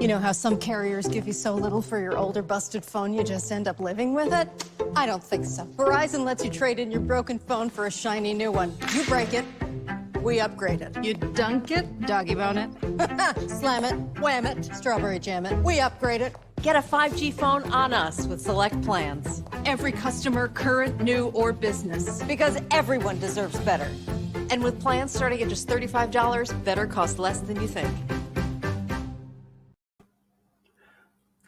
You know how some carriers give you so little for your older busted phone you just end up living with it? I don't think so. Verizon lets you trade in your broken phone for a shiny new one. You break it, we upgrade it. You dunk it, doggy bone it. Slam it, wham it, strawberry jam it. We upgrade it. Get a 5G phone on us with select plans. Every customer, current, new, or business. Because everyone deserves better. And with plans starting at just $35, better costs less than you think.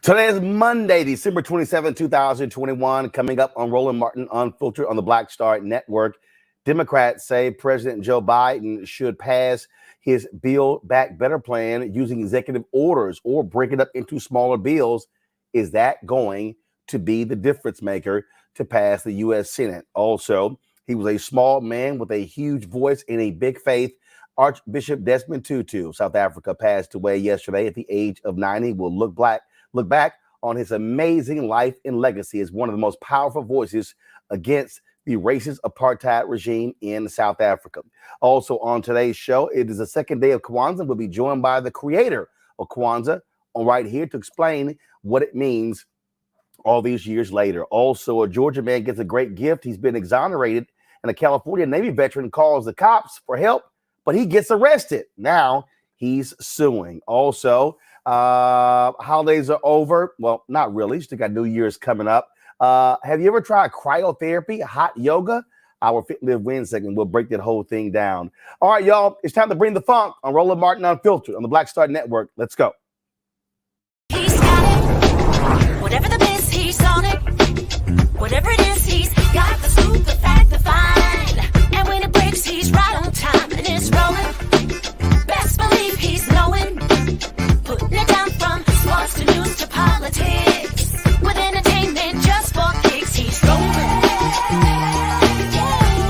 Today is Monday, December 27, 2021. Coming up on Roland Martin Unfiltered on the Black Star Network. Democrats say President Joe Biden should pass his Build Back Better plan using executive orders or break it up into smaller bills. Is that going to be the difference maker to pass the U.S. Senate? Also, he was a small man with a huge voice and a big faith. Archbishop Desmond Tutu of South Africa passed away yesterday at the age of 90. Will look black look back on his amazing life and legacy as one of the most powerful voices against the racist apartheid regime in South Africa. Also on today's show, it is the second day of Kwanzaa. We'll be joined by the creator of Kwanzaa right here to explain what it means all these years later. Also, a Georgia man gets a great gift. He's been exonerated, and a California Navy veteran calls the cops for help, but he gets arrested. Now he's suing. Also, holidays are over. Well, not really. Still got New Year's coming up. Have you ever tried cryotherapy, hot yoga? Our Fit Live Win segment will break that whole thing down. All right, y'all, it's time to bring the funk on Roland Martin Unfiltered on the Black Star Network. Let's go. He's got it. Whatever the biz, he's on it. Whatever it is, he's got the scoop, the fact, the find. And when it breaks, he's right on time and it's rolling. Best believe he's knowing. Putting it down from sports to news to politics. With entertainment just for kicks, he's rolling.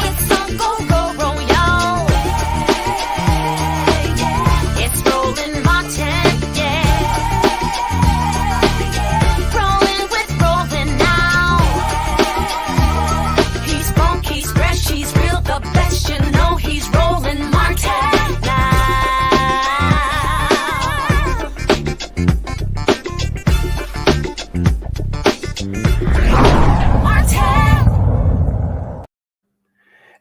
It's on go, go, roll, y'all. It's Roland Martin, yeah. Rolling with Roland now. He's funk, he's fresh, he's real, the best, you know he's Roland Martin now.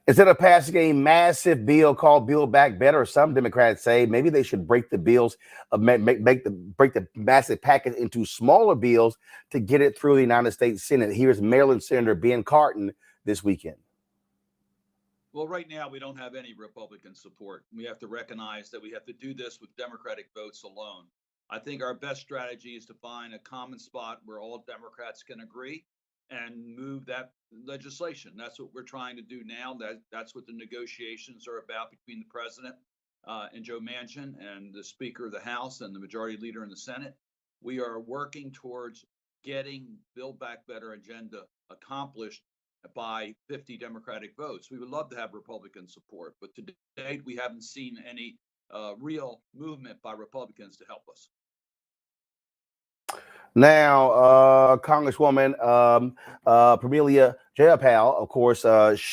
Instead of passing a massive bill called Build Back Better, some Democrats say maybe they should break the bills, break the massive package into smaller bills to get it through the United States Senate. Here's Maryland Senator Ben Carton this weekend. Well, right now, we don't have any Republican support. We have to recognize that we have to do this with Democratic votes alone. I think our best strategy is to find a common spot where all Democrats can agree and move that legislation. That's what we're trying to do now. That's what the negotiations are about between the president and Joe Manchin and the Speaker of the House and the Majority Leader in the Senate. We are working towards getting Build Back Better agenda accomplished by 50 Democratic votes. We would love to have Republican support, but to date, we haven't seen any real movement by Republicans to help us. Now, Congresswoman Pramila Jayapal, of course,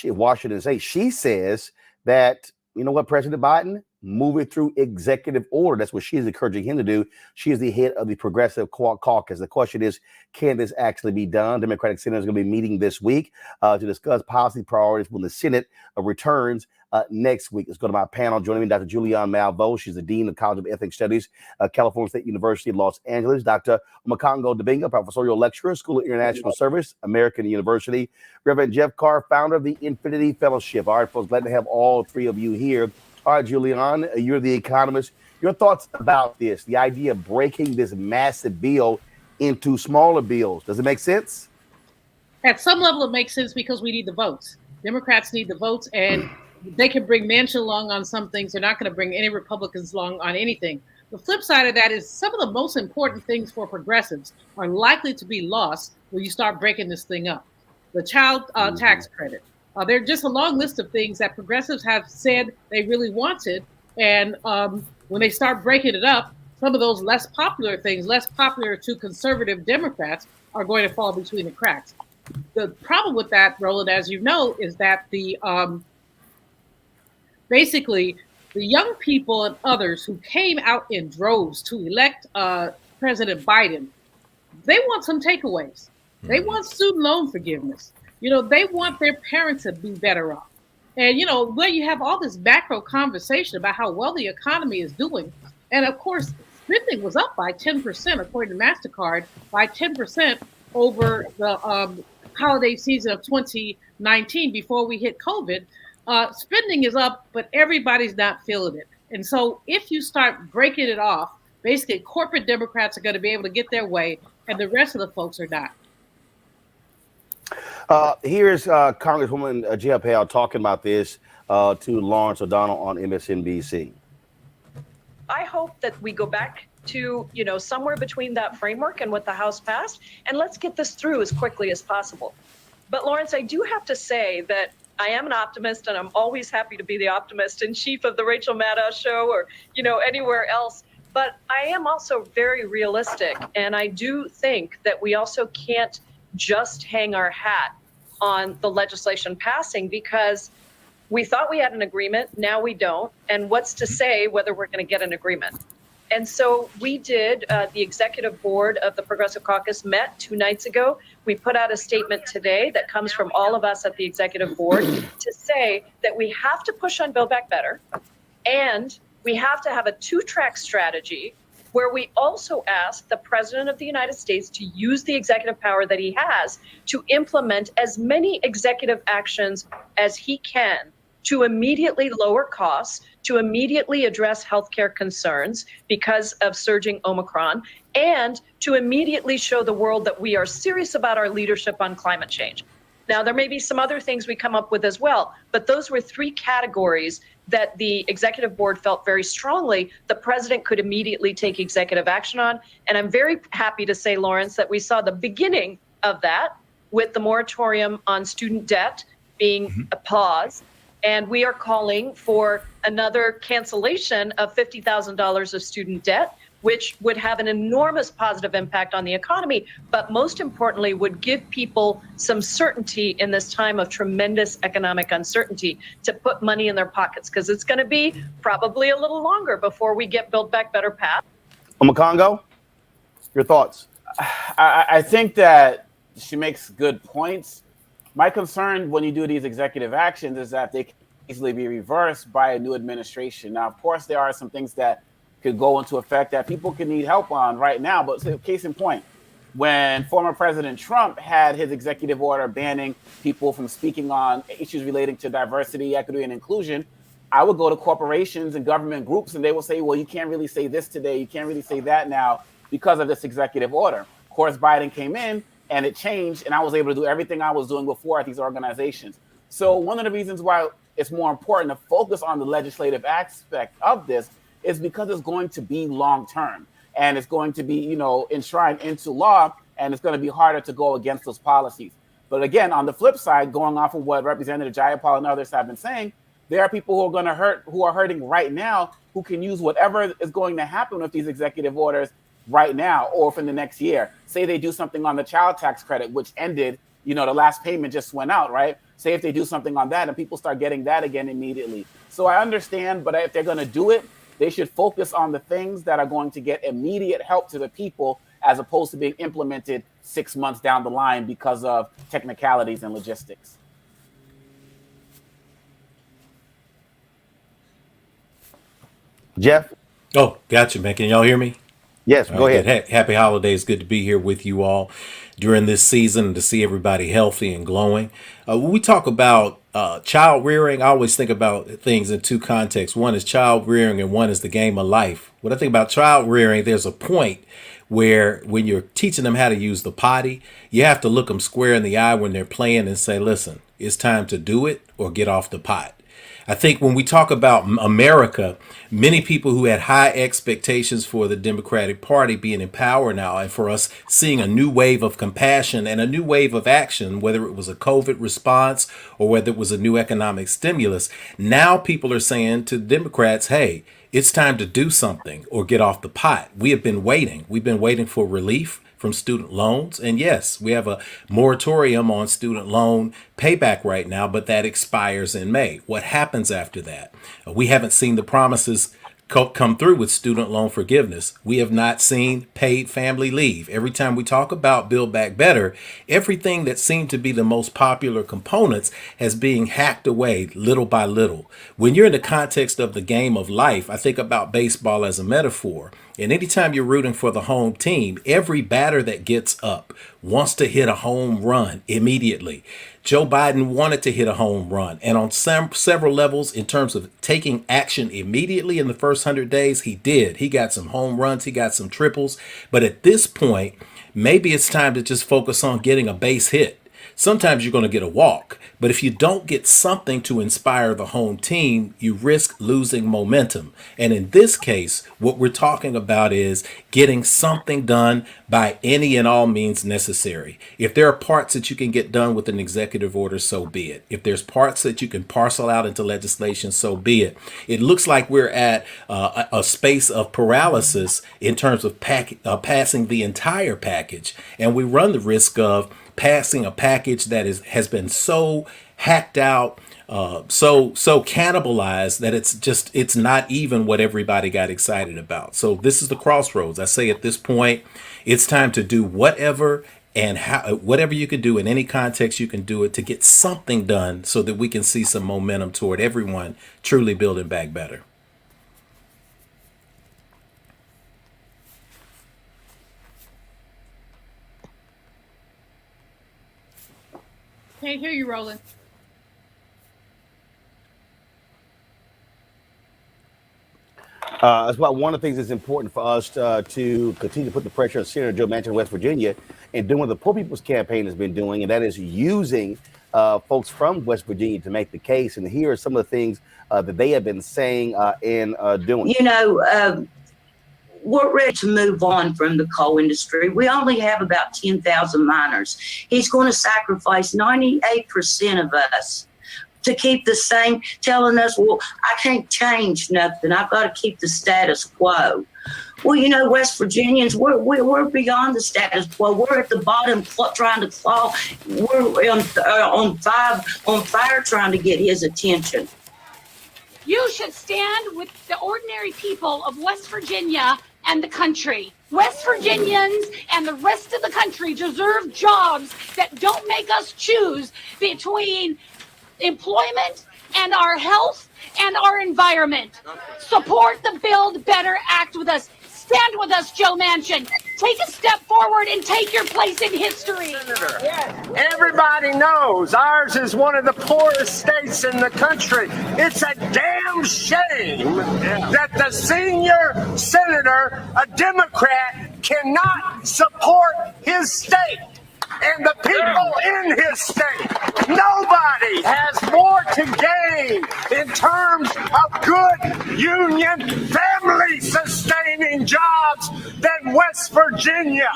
Washington State, she says that, you know what, President Biden, move it through executive order. That's what she's encouraging him to do. She is the head of the Progressive Caucus. The question is, can this actually be done? Democratic senators are going to be meeting this week to discuss policy priorities when the Senate returns next week. Let's go to my panel. Joining me, Dr. Julianne Malveaux. She's the Dean of College of Ethnic Studies, California State University, Los Angeles. Dr. Makongo Dabinga, Professorial Lecturer, School of International Service, American University. Reverend Jeff Carr, founder of the Infinity Fellowship. All right, folks, glad to have all three of you here. All right, Julianne, you're the economist. Your thoughts about this, the idea of breaking this massive bill into smaller bills. Does it make sense? At some level, it makes sense because we need the votes. Democrats need the votes, and they can bring Manchin along on some things. They're not going to bring any Republicans along on anything. The flip side of that is some of the most important things for progressives are likely to be lost when you start breaking this thing up. The child tax credit. There are just a long list of things that progressives have said they really wanted. And when they start breaking it up, some of those less popular things, less popular to conservative Democrats, are going to fall between the cracks. The problem with that, Roland, as you know, is that the basically the young people and others who came out in droves to elect President Biden, they want some takeaways. They want student loan forgiveness. You know, they want their parents to be better off. And, you know, when you have all this macro conversation about how well the economy is doing, and of course, spending was up by 10%, according to MasterCard, by 10% over the holiday season of 2019 before we hit COVID. Spending is up, but everybody's not feeling it. And so if you start breaking it off, basically corporate Democrats are going to be able to get their way, and the rest of the folks are not. Here's Congresswoman Jayapal talking about this to Lawrence O'Donnell on MSNBC. I hope that we go back to, you know, somewhere between that framework and what the House passed, and let's get this through as quickly as possible. But Lawrence, I do have to say that I am an optimist, and I'm always happy to be the optimist in chief of the Rachel Maddow show or, you know, anywhere else. But I am also very realistic, and I do think that we also can't just hang our hat on the legislation passing, because we thought we had an agreement, now we don't. And what's to say whether we're going to get an agreement? And so we did, the executive board of the Progressive Caucus met 2 nights ago. We put out a statement today that comes from all of us at the executive board to say that we have to push on Build Back Better, and we have to have a 2-track strategy where we also ask the President of the United States to use the executive power that he has to implement as many executive actions as he can to immediately lower costs, to immediately address healthcare concerns because of surging Omicron, and to immediately show the world that we are serious about our leadership on climate change. Now, there may be some other things we come up with as well, but those were 3 categories that the executive board felt very strongly the president could immediately take executive action on. And I'm very happy to say, Lawrence, that we saw the beginning of that with the moratorium on student debt being a pause. And we are calling for another cancellation of $50,000 of student debt, which would have an enormous positive impact on the economy, but most importantly, would give people some certainty in this time of tremendous economic uncertainty to put money in their pockets, because it's going to be probably a little longer before we get Build Back Better passed. Congo, your thoughts? I think that she makes good points. My concern when you do these executive actions is that they can easily be reversed by a new administration. Now, of course, there are some things that could go into effect that people could need help on right now. But case in point, when former President Trump had his executive order banning people from speaking on issues relating to diversity, equity, and inclusion, I would go to corporations and government groups and they will say, well, you can't really say this today. You can't really say that now because of this executive order. Of course, Biden came in and it changed, and I was able to do everything I was doing before at these organizations. So one of the reasons why it's more important to focus on the legislative aspect of this is because it's going to be long-term, and it's going to be, enshrined into law, and it's going to be harder to go against those policies. But again, on the flip side, going off of what Representative Jayapal and others have been saying, there are people who are hurting right now, who can use whatever is going to happen with these executive orders right now or for the next year. Say they do something on the child tax credit, which ended, the last payment just went out, right? Say if they do something on that and people start getting that again immediately. So I understand, but if they're going to do it, they should focus on the things that are going to get immediate help to the people, as opposed to being implemented 6 months down the line because of technicalities and logistics. Jeff? Oh, gotcha, man. Can y'all hear me? Yes, go ahead. Happy holidays. Good to be here with you all during this season and to see everybody healthy and glowing. When we talk about child rearing, I always think about things in 2 contexts. One is child rearing and one is the game of life. When I think about child rearing, there's a point where when you're teaching them how to use the potty, you have to look them square in the eye when they're playing and say, listen, it's time to do it or get off the pot. I think when we talk about America, many people who had high expectations for the Democratic Party being in power now, and for us seeing a new wave of compassion and a new wave of action, whether it was a COVID response or whether it was a new economic stimulus, now people are saying to Democrats, hey, it's time to do something or get off the pot. We have been waiting. We've been waiting for relief from student loans. And yes, we have a moratorium on student loan payback right now, but that expires in May. What happens after that? We haven't seen the promises come through with student loan forgiveness. We have not seen paid family leave. Every time we talk about Build Back Better, everything that seemed to be the most popular components has being hacked away little by little. When you're in the context of the game of life, I think about baseball as a metaphor. And anytime you're rooting for the home team, every batter that gets up wants to hit a home run immediately. Joe Biden wanted to hit a home run. And on several levels, in terms of taking action immediately in the first 100 days, he did. He got some home runs. He got some triples. But at this point, maybe it's time to just focus on getting a base hit. sometimes you're going to get a walk. But if you don't get something to inspire the home team, you risk losing momentum. And in this case, what we're talking about is getting something done by any and all means necessary. If there are parts that you can get done with an executive order, so be it. If there's parts that you can parcel out into legislation, so be it. It looks like we're at a space of paralysis in terms of passing the entire package. And we run the risk of passing a package that has been so hacked out, so cannibalized that it's not even what everybody got excited about. So this is the crossroads. I say at this point, it's time to do whatever whatever you can do in any context you can do it to get something done so that we can see some momentum toward everyone truly building back better. Can't hear you, Roland. That's why one of the things that's important for us to continue to put the pressure on Senator Joe Manchin of West Virginia and doing what the Poor People's Campaign has been doing, and that is using folks from West Virginia to make the case. And here are some of the things that they have been saying and doing. You know, we're ready to move on from the coal industry. We only have about 10,000 miners. He's going to sacrifice 98% of us to keep the same, telling us, well, I can't change nothing. I've got to keep the status quo. Well, you know, West Virginians, we're beyond the status quo. We're at the bottom trying to claw. We're on fire trying to get his attention. You should stand with the ordinary people of West Virginia and the country. West Virginians and the rest of the country deserve jobs that don't make us choose between employment and our health and our environment. Support the Build Better Act with us. Stand with us, Joe Manchin. Take a step forward and take your place in history. Senator, everybody knows ours is one of the poorest states in the country. It's a damn shame that the senior senator, a Democrat, cannot support his state and the people in his state. Nobody has more to gain in terms of good union, family sustaining jobs than West Virginia.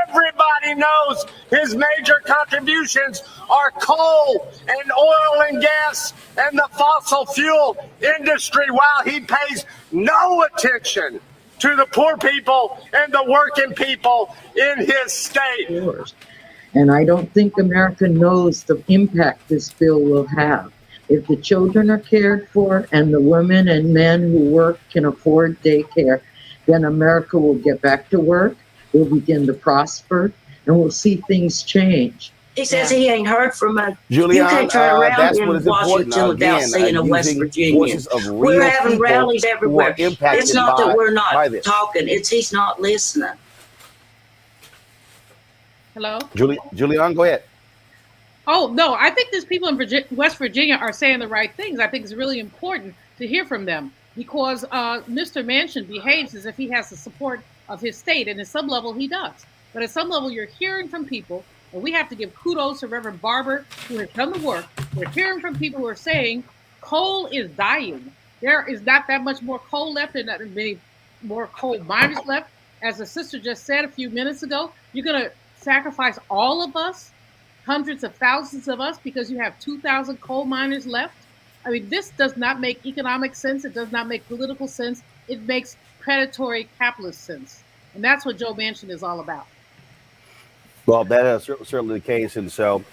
Everybody knows his major contributions are coal and oil and gas and the fossil fuel industry, while he pays no attention to the poor people and the working people in his state. And I don't think America knows the impact this bill will have. If the children are cared for and the women and men who work can afford daycare, then America will get back to work, we'll begin to prosper, and we'll see things change. He says he ain't heard from us. Julianne, you can't turn around that's in what is Washington without seeing a West Virginia. We're having rallies everywhere. It's not that we're not talking, it's he's not listening. Hello? Julianne, go ahead. Oh, no, I think these people in West Virginia are saying the right things. I think it's really important to hear from them because Mr. Manchin behaves as if he has the support of his state, and at some level he does. But at some level you're hearing from people, and we have to give kudos to Reverend Barber, who has done the work. We're hearing from people who are saying coal is dying. There is not that much more coal left and not many more coal miners left. As the sister just said a few minutes ago, you're going to sacrifice all of us, hundreds of thousands of us, because you have 2,000 coal miners left. I mean, this does not make economic sense. It does not make political sense. It makes predatory capitalist sense. And that's what Joe Manchin is all about. Well, that is certainly the case. And so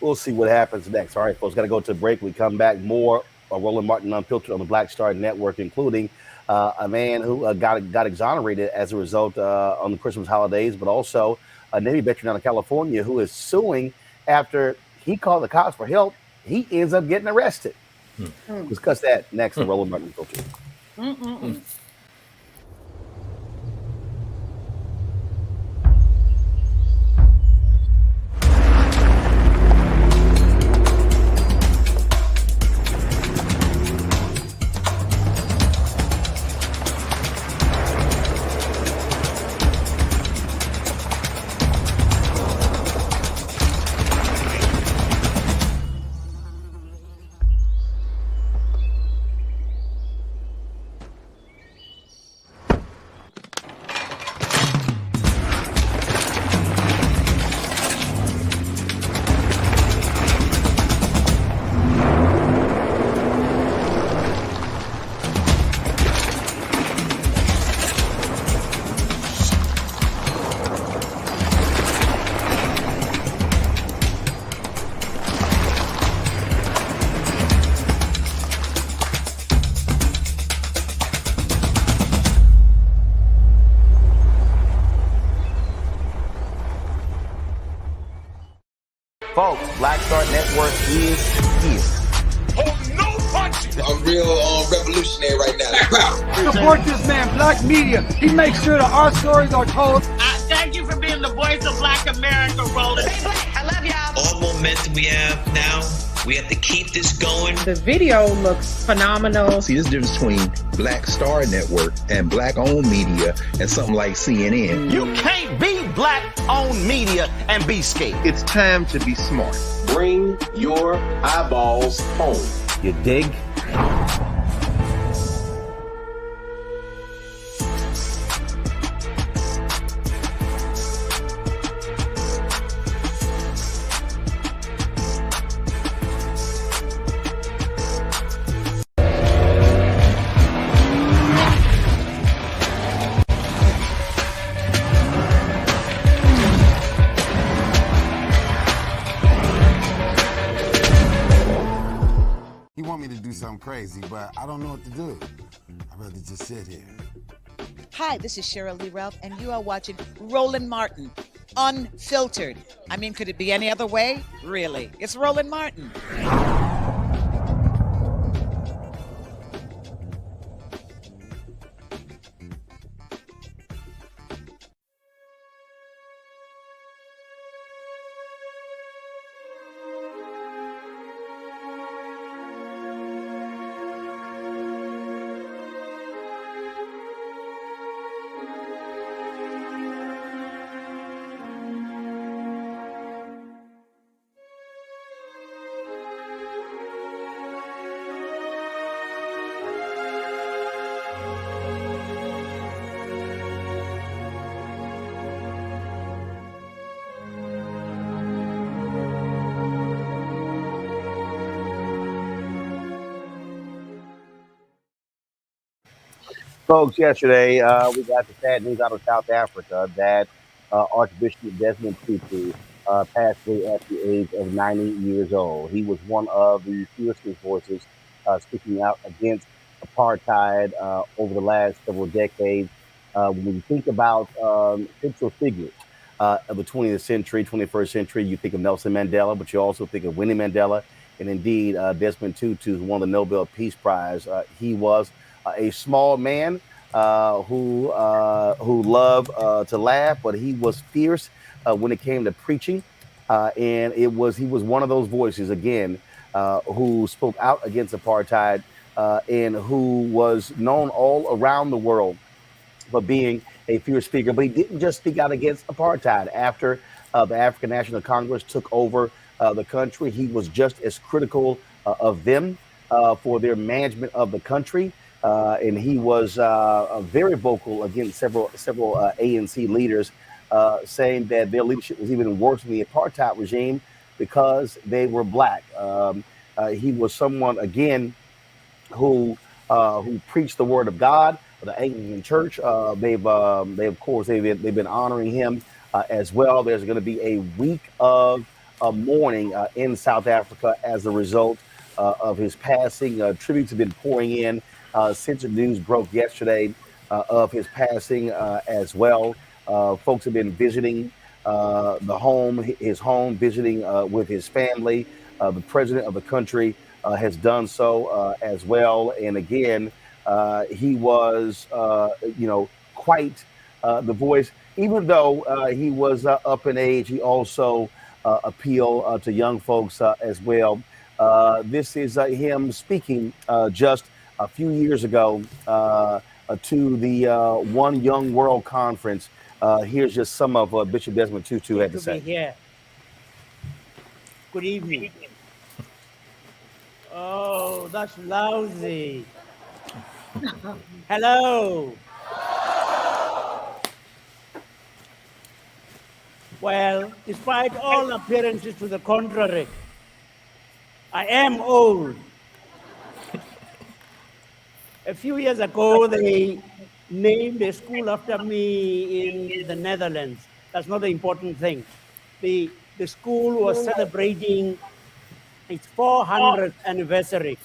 we'll see what happens next. All right, folks, got to go to a break. We come back more Roland Martin Unfiltered on the Black Star Network, including a man who got exonerated as a result on the Christmas holidays, but also a Navy veteran out of California who is suing after he called the cops for help. He ends up getting arrested. Discuss that next on Roland Martin Unfiltered. Folks, Black Star Network is here. I'm real revolutionary right now. Support this man, Black Media. He makes sure that our stories are told. Thank you for being the voice of Black America, Roland. I love y'all. All momentum we have now, we have to keep this going. The video looks phenomenal. See, this difference between Black Star Network and Black-owned media and something like CNN. You can't be Black-owned media and be scared. It's time to be smart. Bring your eyeballs home. You dig? You want me to do something crazy, but I don't know what to do. I'd rather just sit here. Hi, this is Cheryl Lee Ralph, and you are watching Roland Martin, Unfiltered. I mean, could it be any other way? Really? It's Roland Martin. Folks, yesterday we got the sad news out of South Africa that Archbishop Desmond Tutu passed away at the age of 90 years old. He was one of the fiercest voices speaking out against apartheid over the last several decades. When you think about central figures of the 20th century, 21st century, you think of Nelson Mandela, but you also think of Winnie Mandela. And indeed, Desmond Tutu won the Nobel Peace Prize. He was a small man who loved to laugh, but he was fierce when it came to preaching. And he was one of those voices, again, who spoke out against apartheid and who was known all around the world for being a fierce speaker. But he didn't just speak out against apartheid. After the African National Congress took over the country, he was just as critical of them for their management of the country. And he was very vocal against several ANC leaders, saying that their leadership was even worse than the apartheid regime because they were Black. He was someone, again, who preached the word of God. The Anglican Church, they've been honoring him as well. There's going to be a week of mourning in South Africa as a result of his passing. Tributes have been pouring in since the news broke yesterday of his passing as well. Folks have been visiting his home, visiting with his family. The president of the country has done so as well. And again, he was, quite the voice. Even though he was up in age, he also appealed to young folks as well. This is him speaking just a few years ago to the One Young World Conference. Here's just some of what Bishop Desmond Tutu had to say. Here. Good evening. Oh, that's lousy. Hello. Well, despite all appearances to the contrary, I am old. A few years ago, they named a school after me in the Netherlands. That's not the important thing. The school was celebrating its 400th anniversary.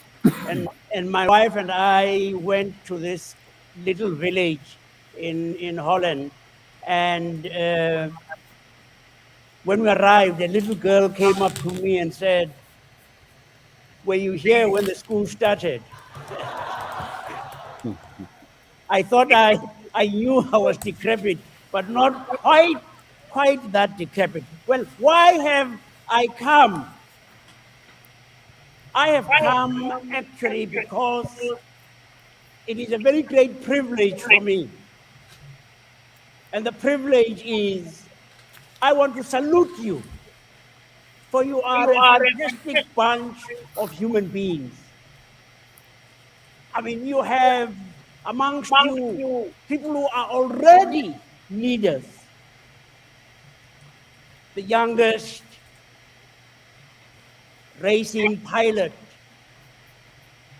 And my wife and I went to this little village in Holland. And when we arrived, a little girl came up to me and said, "Were you here when the school started?" I thought I knew I was decrepit, but not quite that decrepit. Well, why have I come? I have come actually because it is a very great privilege for me. And the privilege is I want to salute you, for you are a fantastic bunch of human beings. I mean, you have amongst you people who are already leaders. The youngest racing pilot.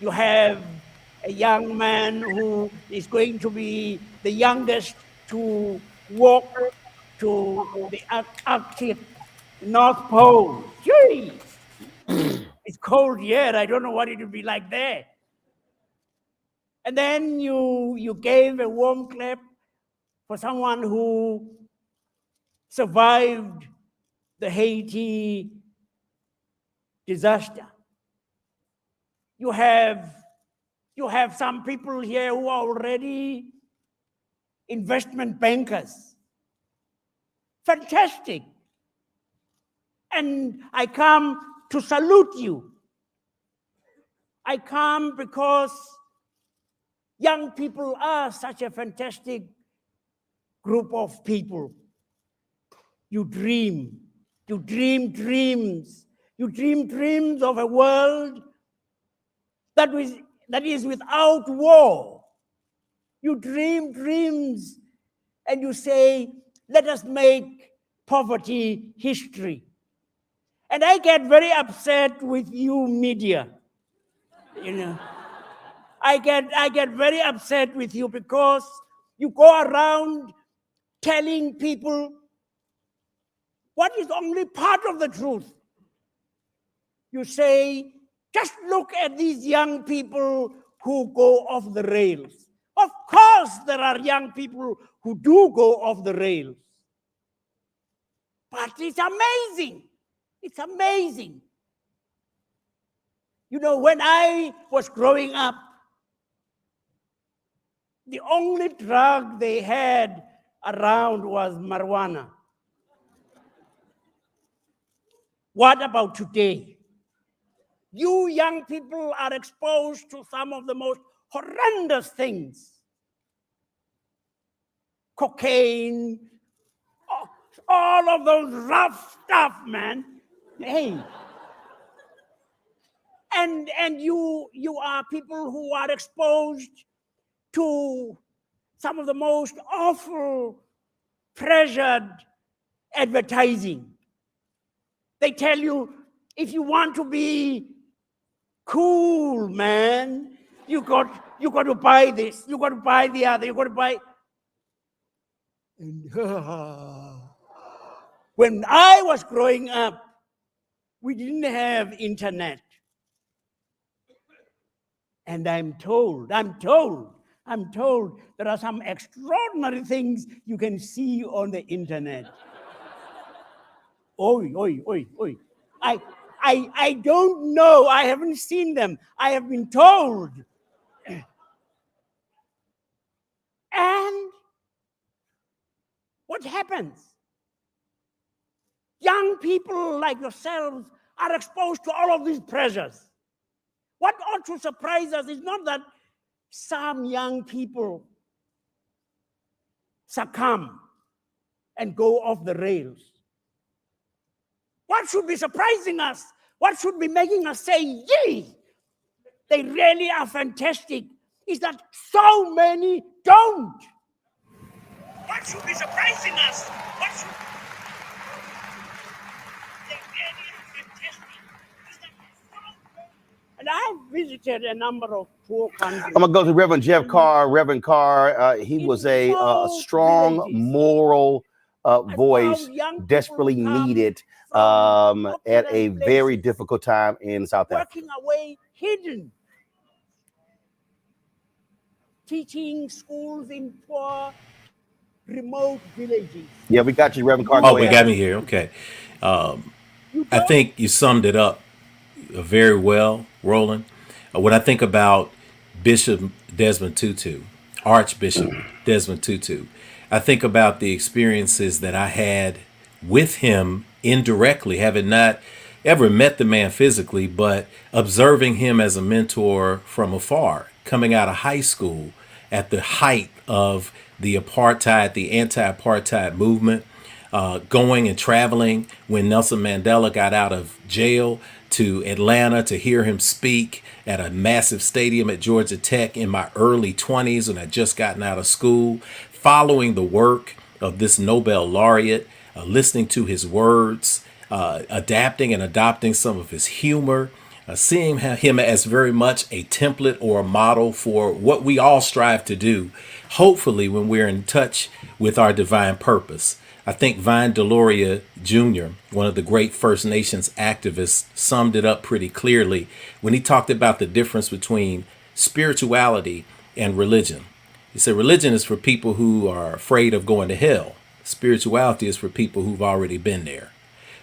You have a young man who is going to be the youngest to walk to the Arctic North Pole. Gee, it's cold here. I don't know what it would be like there. And then you gave a warm clap for someone who survived the Haiti disaster. You have some people here who are already investment bankers. Fantastic. And I come to salute you. I come because young people are such a fantastic group of people. You dream dreams. You dream dreams of a world that is without war. You dream dreams and you say, let us make poverty history. And I get very upset with you media. You know, I get very upset with you because you go around telling people what is only part of the truth. You say, just look at these young people who go off the rails. Of course, there are young people who do go off the rails. But it's amazing. It's amazing. You know, when I was growing up, the only drug they had around was marijuana. What about today? You young people are exposed to some of the most horrendous things. Cocaine, all of those rough stuff, man. Hey. And you are people who are exposed to some of the most awful, pressured advertising. They tell you, if you want to be cool, man, you got to buy this, you got to buy the other, you got to buy. And when I was growing up, we didn't have internet. And I'm told there are some extraordinary things you can see on the internet. Oi. I don't know. I haven't seen them. I have been told. And what happens? Young people like yourselves are exposed to all of these pressures. What ought to surprise us is not that some young people succumb and go off the rails. What should be surprising us? What should be making us say, yee, they really are fantastic, is that so many don't. What should be surprising us? What should they really are fantastic, is that so many. And I've visited a number of poor countries. I'm gonna go to Reverend Jeff Carr. Reverend Carr, he was a strong moral voice, desperately needed at a very difficult time in South Africa. Working away hidden, teaching schools in poor, remote villages. Yeah, we got you, Reverend Carr. Oh, we got me here. Okay. I think you summed it up very well, Roland. When I think about Bishop Desmond Tutu, Archbishop Desmond Tutu, I think about the experiences that I had with him indirectly, having not ever met the man physically, but observing him as a mentor from afar, coming out of high school at the height of the apartheid, the anti-apartheid movement, going and traveling when Nelson Mandela got out of jail to Atlanta to hear him speak at a massive stadium at Georgia Tech in my early 20s when I'd just gotten out of school, following the work of this Nobel laureate, listening to his words, adapting and adopting some of his humor, seeing him as very much a template or a model for what we all strive to do, hopefully when we're in touch with our divine purpose. I think Vine Deloria Jr., one of the great First Nations activists, summed it up pretty clearly when he talked about the difference between spirituality and religion. He said religion is for people who are afraid of going to hell. Spirituality is for people who've already been there.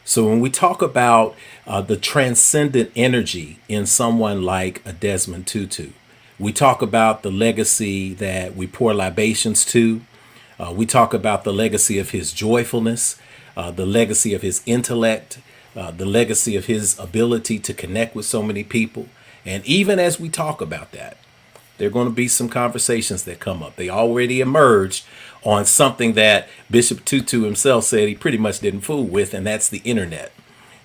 So when we talk about the transcendent energy in someone like a Desmond Tutu, we talk about the legacy that we pour libations to. We talk about the legacy of his joyfulness, the legacy of his intellect, the legacy of his ability to connect with so many people. And even as we talk about that, there are going to be some conversations that come up. They already emerged on something that Bishop Tutu himself said he pretty much didn't fool with, and that's the internet.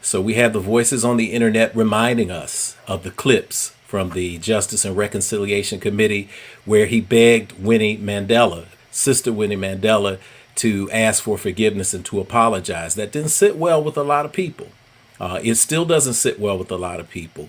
So we have the voices on the internet reminding us of the clips from the Justice and Reconciliation Committee where he begged Winnie Mandela, Sister Winnie Mandela, to ask for forgiveness and to apologize. That didn't sit well with a lot of people. It still doesn't sit well with a lot of people.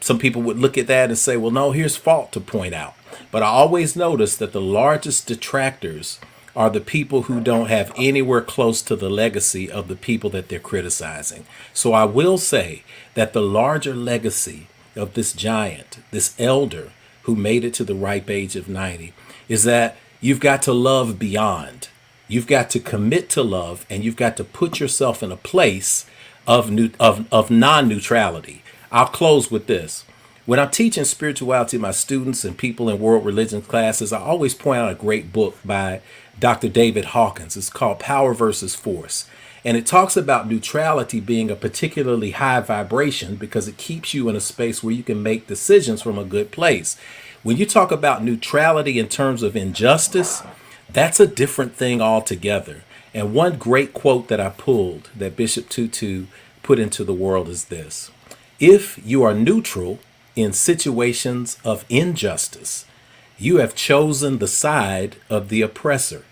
Some people would look at that and say, well, no, here's fault to point out. But I always notice that the largest detractors are the people who don't have anywhere close to the legacy of the people that they're criticizing. So I will say that the larger legacy of this giant, this elder who made it to the ripe age of 90, is that you've got to love beyond. You've got to commit to love, and you've got to put yourself in a place of non-neutrality. I'll close with this. When I'm teaching spirituality to my students and people in world religion classes, I always point out a great book by Dr. David Hawkins. It's called Power versus Force. And it talks about neutrality being a particularly high vibration because it keeps you in a space where you can make decisions from a good place. When you talk about neutrality in terms of injustice, that's a different thing altogether. And one great quote that I pulled that Bishop Tutu put into the world is this: if you are neutral in situations of injustice, you have chosen the side of the oppressor.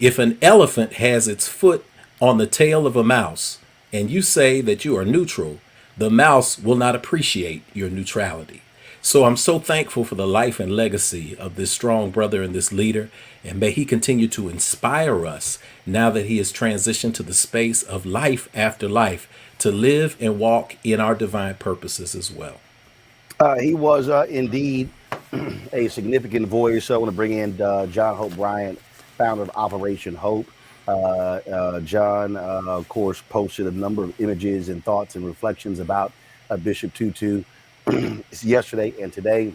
If an elephant has its foot on the tail of a mouse and you say that you are neutral, the mouse will not appreciate your neutrality. So I'm so thankful for the life and legacy of this strong brother and this leader, and may he continue to inspire us now that he has transitioned to the space of life after life to live and walk in our divine purposes as well. He was indeed a significant voice. So I want to bring in John Hope Bryant, founder of Operation Hope. John, of course, posted a number of images and thoughts and reflections about Bishop Tutu yesterday and today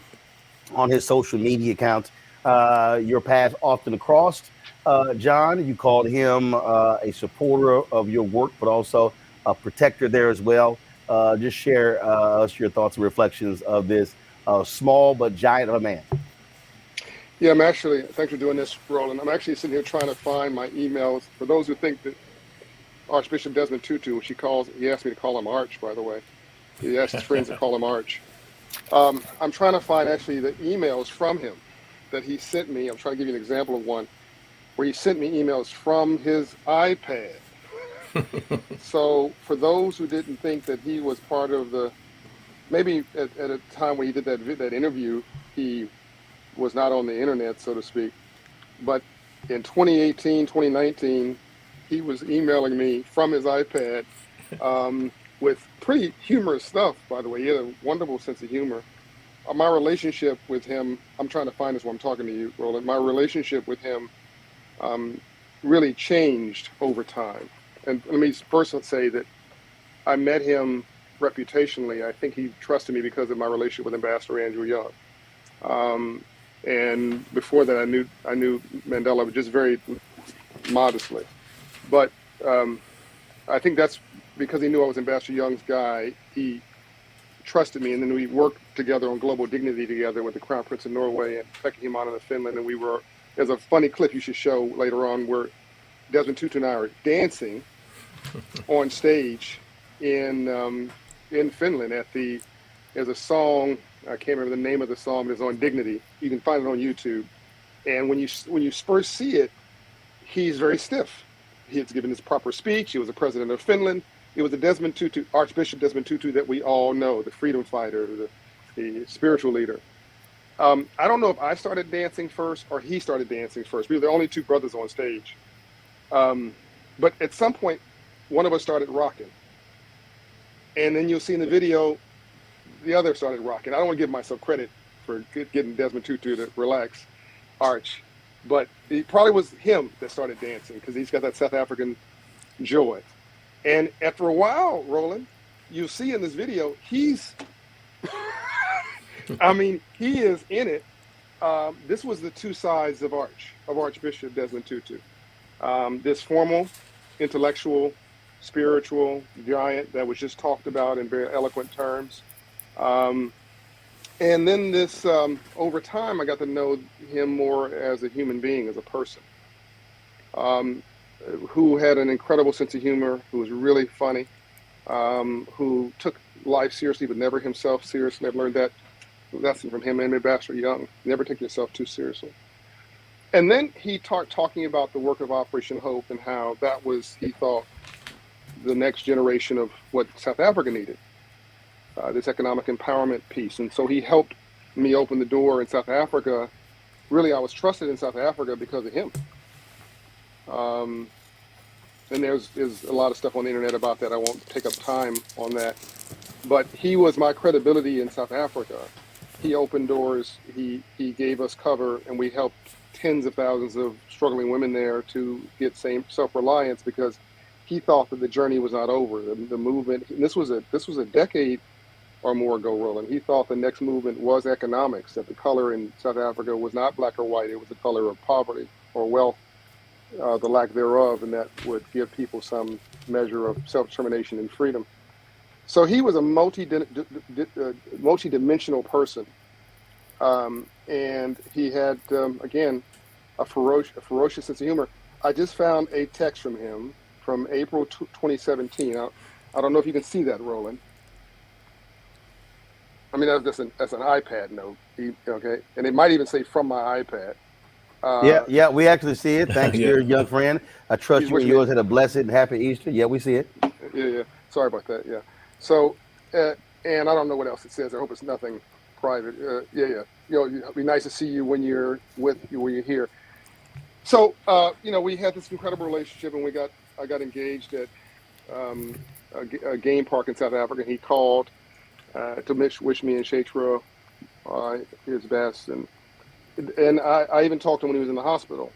on his social media accounts. Your paths often crossed. John, you called him a supporter of your work, but also a protector there as well. Just share us your thoughts and reflections of this small but giant of a man. Yeah, I'm actually, thanks for doing this, Roland. I'm actually sitting here trying to find my emails. For those who think that Archbishop Desmond Tutu, he asked me to call him Arch, by the way. He asked his friends to call him Arch. I'm trying to find actually the emails from him that he sent me. I'm trying to give you an example of one where he sent me emails from his iPad. So for those who didn't think that he was part of the, maybe at a time when he did that interview, he was not on the internet, so to speak. But in 2018, 2019, he was emailing me from his iPad with pretty humorous stuff, by the way. He had a wonderful sense of humor. My relationship with him, I'm trying to find this while I'm talking to you, Roland. My relationship with him really changed over time. And let me first say that I met him reputationally. I think he trusted me because of my relationship with Ambassador Andrew Young. And before that, I knew Mandela just very modestly. But I think that's because he knew I was Ambassador Young's guy. He trusted me, and then we worked together on global dignity together with the Crown Prince of Norway and Pekka Himana of Finland. And we were, there's a funny clip you should show later on where Desmond Tutu and I are dancing on stage in Finland there's a song, I can't remember the name of the song, but it's on Dignity. You can find it on YouTube. And when you first see it, he's very stiff. He had given his proper speech. He was the president of Finland. It was the Desmond Tutu, Archbishop Desmond Tutu that we all know, the freedom fighter, the spiritual leader. I don't know if I started dancing first or he started dancing first. We were the only two brothers on stage. But at some point, one of us started rocking. And then you'll see in the video, the other started rocking. I don't want to give myself credit for getting Desmond Tutu to relax, Arch. But it probably was him that started dancing because he's got that South African joy. And after a while, Roland, you'll see in this video, he's, I mean, he is in it. This was the two sides of Archbishop Desmond Tutu. This formal, intellectual, spiritual giant that was just talked about in very eloquent terms. And then this, over time, I got to know him more as a human being, as a person, who had an incredible sense of humor, who was really funny, who took life seriously, but never himself seriously. I've learned that lesson from him and Ambassador Young. Never take yourself too seriously. And then he talking about the work of Operation Hope and how that was, he thought, the next generation of what South Africa needed. This economic empowerment piece. And so he helped me open the door in South Africa. Really, I was trusted in South Africa because of him. And there's a lot of stuff on the internet about that. I won't take up time on that. But he was my credibility in South Africa. He opened doors, he gave us cover, and we helped tens of thousands of struggling women there to get self-reliance because he thought that the journey was not over. The movement, and this was a decade or more ago, Roland. He thought the next movement was economics, that the color in South Africa was not black or white, it was the color of poverty or wealth, the lack thereof, and that would give people some measure of self-determination and freedom. So he was a multi-dimensional person, and he had, again, a ferocious sense of humor. I just found a text from him from April 2017. I don't know if you can see that, Roland. I mean, that's an iPad note, okay? And it might even say from my iPad. Yeah, we actually see it. Thanks, dear young friend. I trust you and yours had a blessed and happy Easter. Yeah, we see it. Yeah. Sorry about that, yeah. So, and I don't know what else it says. I hope it's nothing private. Yeah. It'd be nice to see you when you're here. So, we had this incredible relationship, and I got engaged at a game park in South Africa. He called to wish me and Shatra his best, and I even talked to him when he was in the hospital.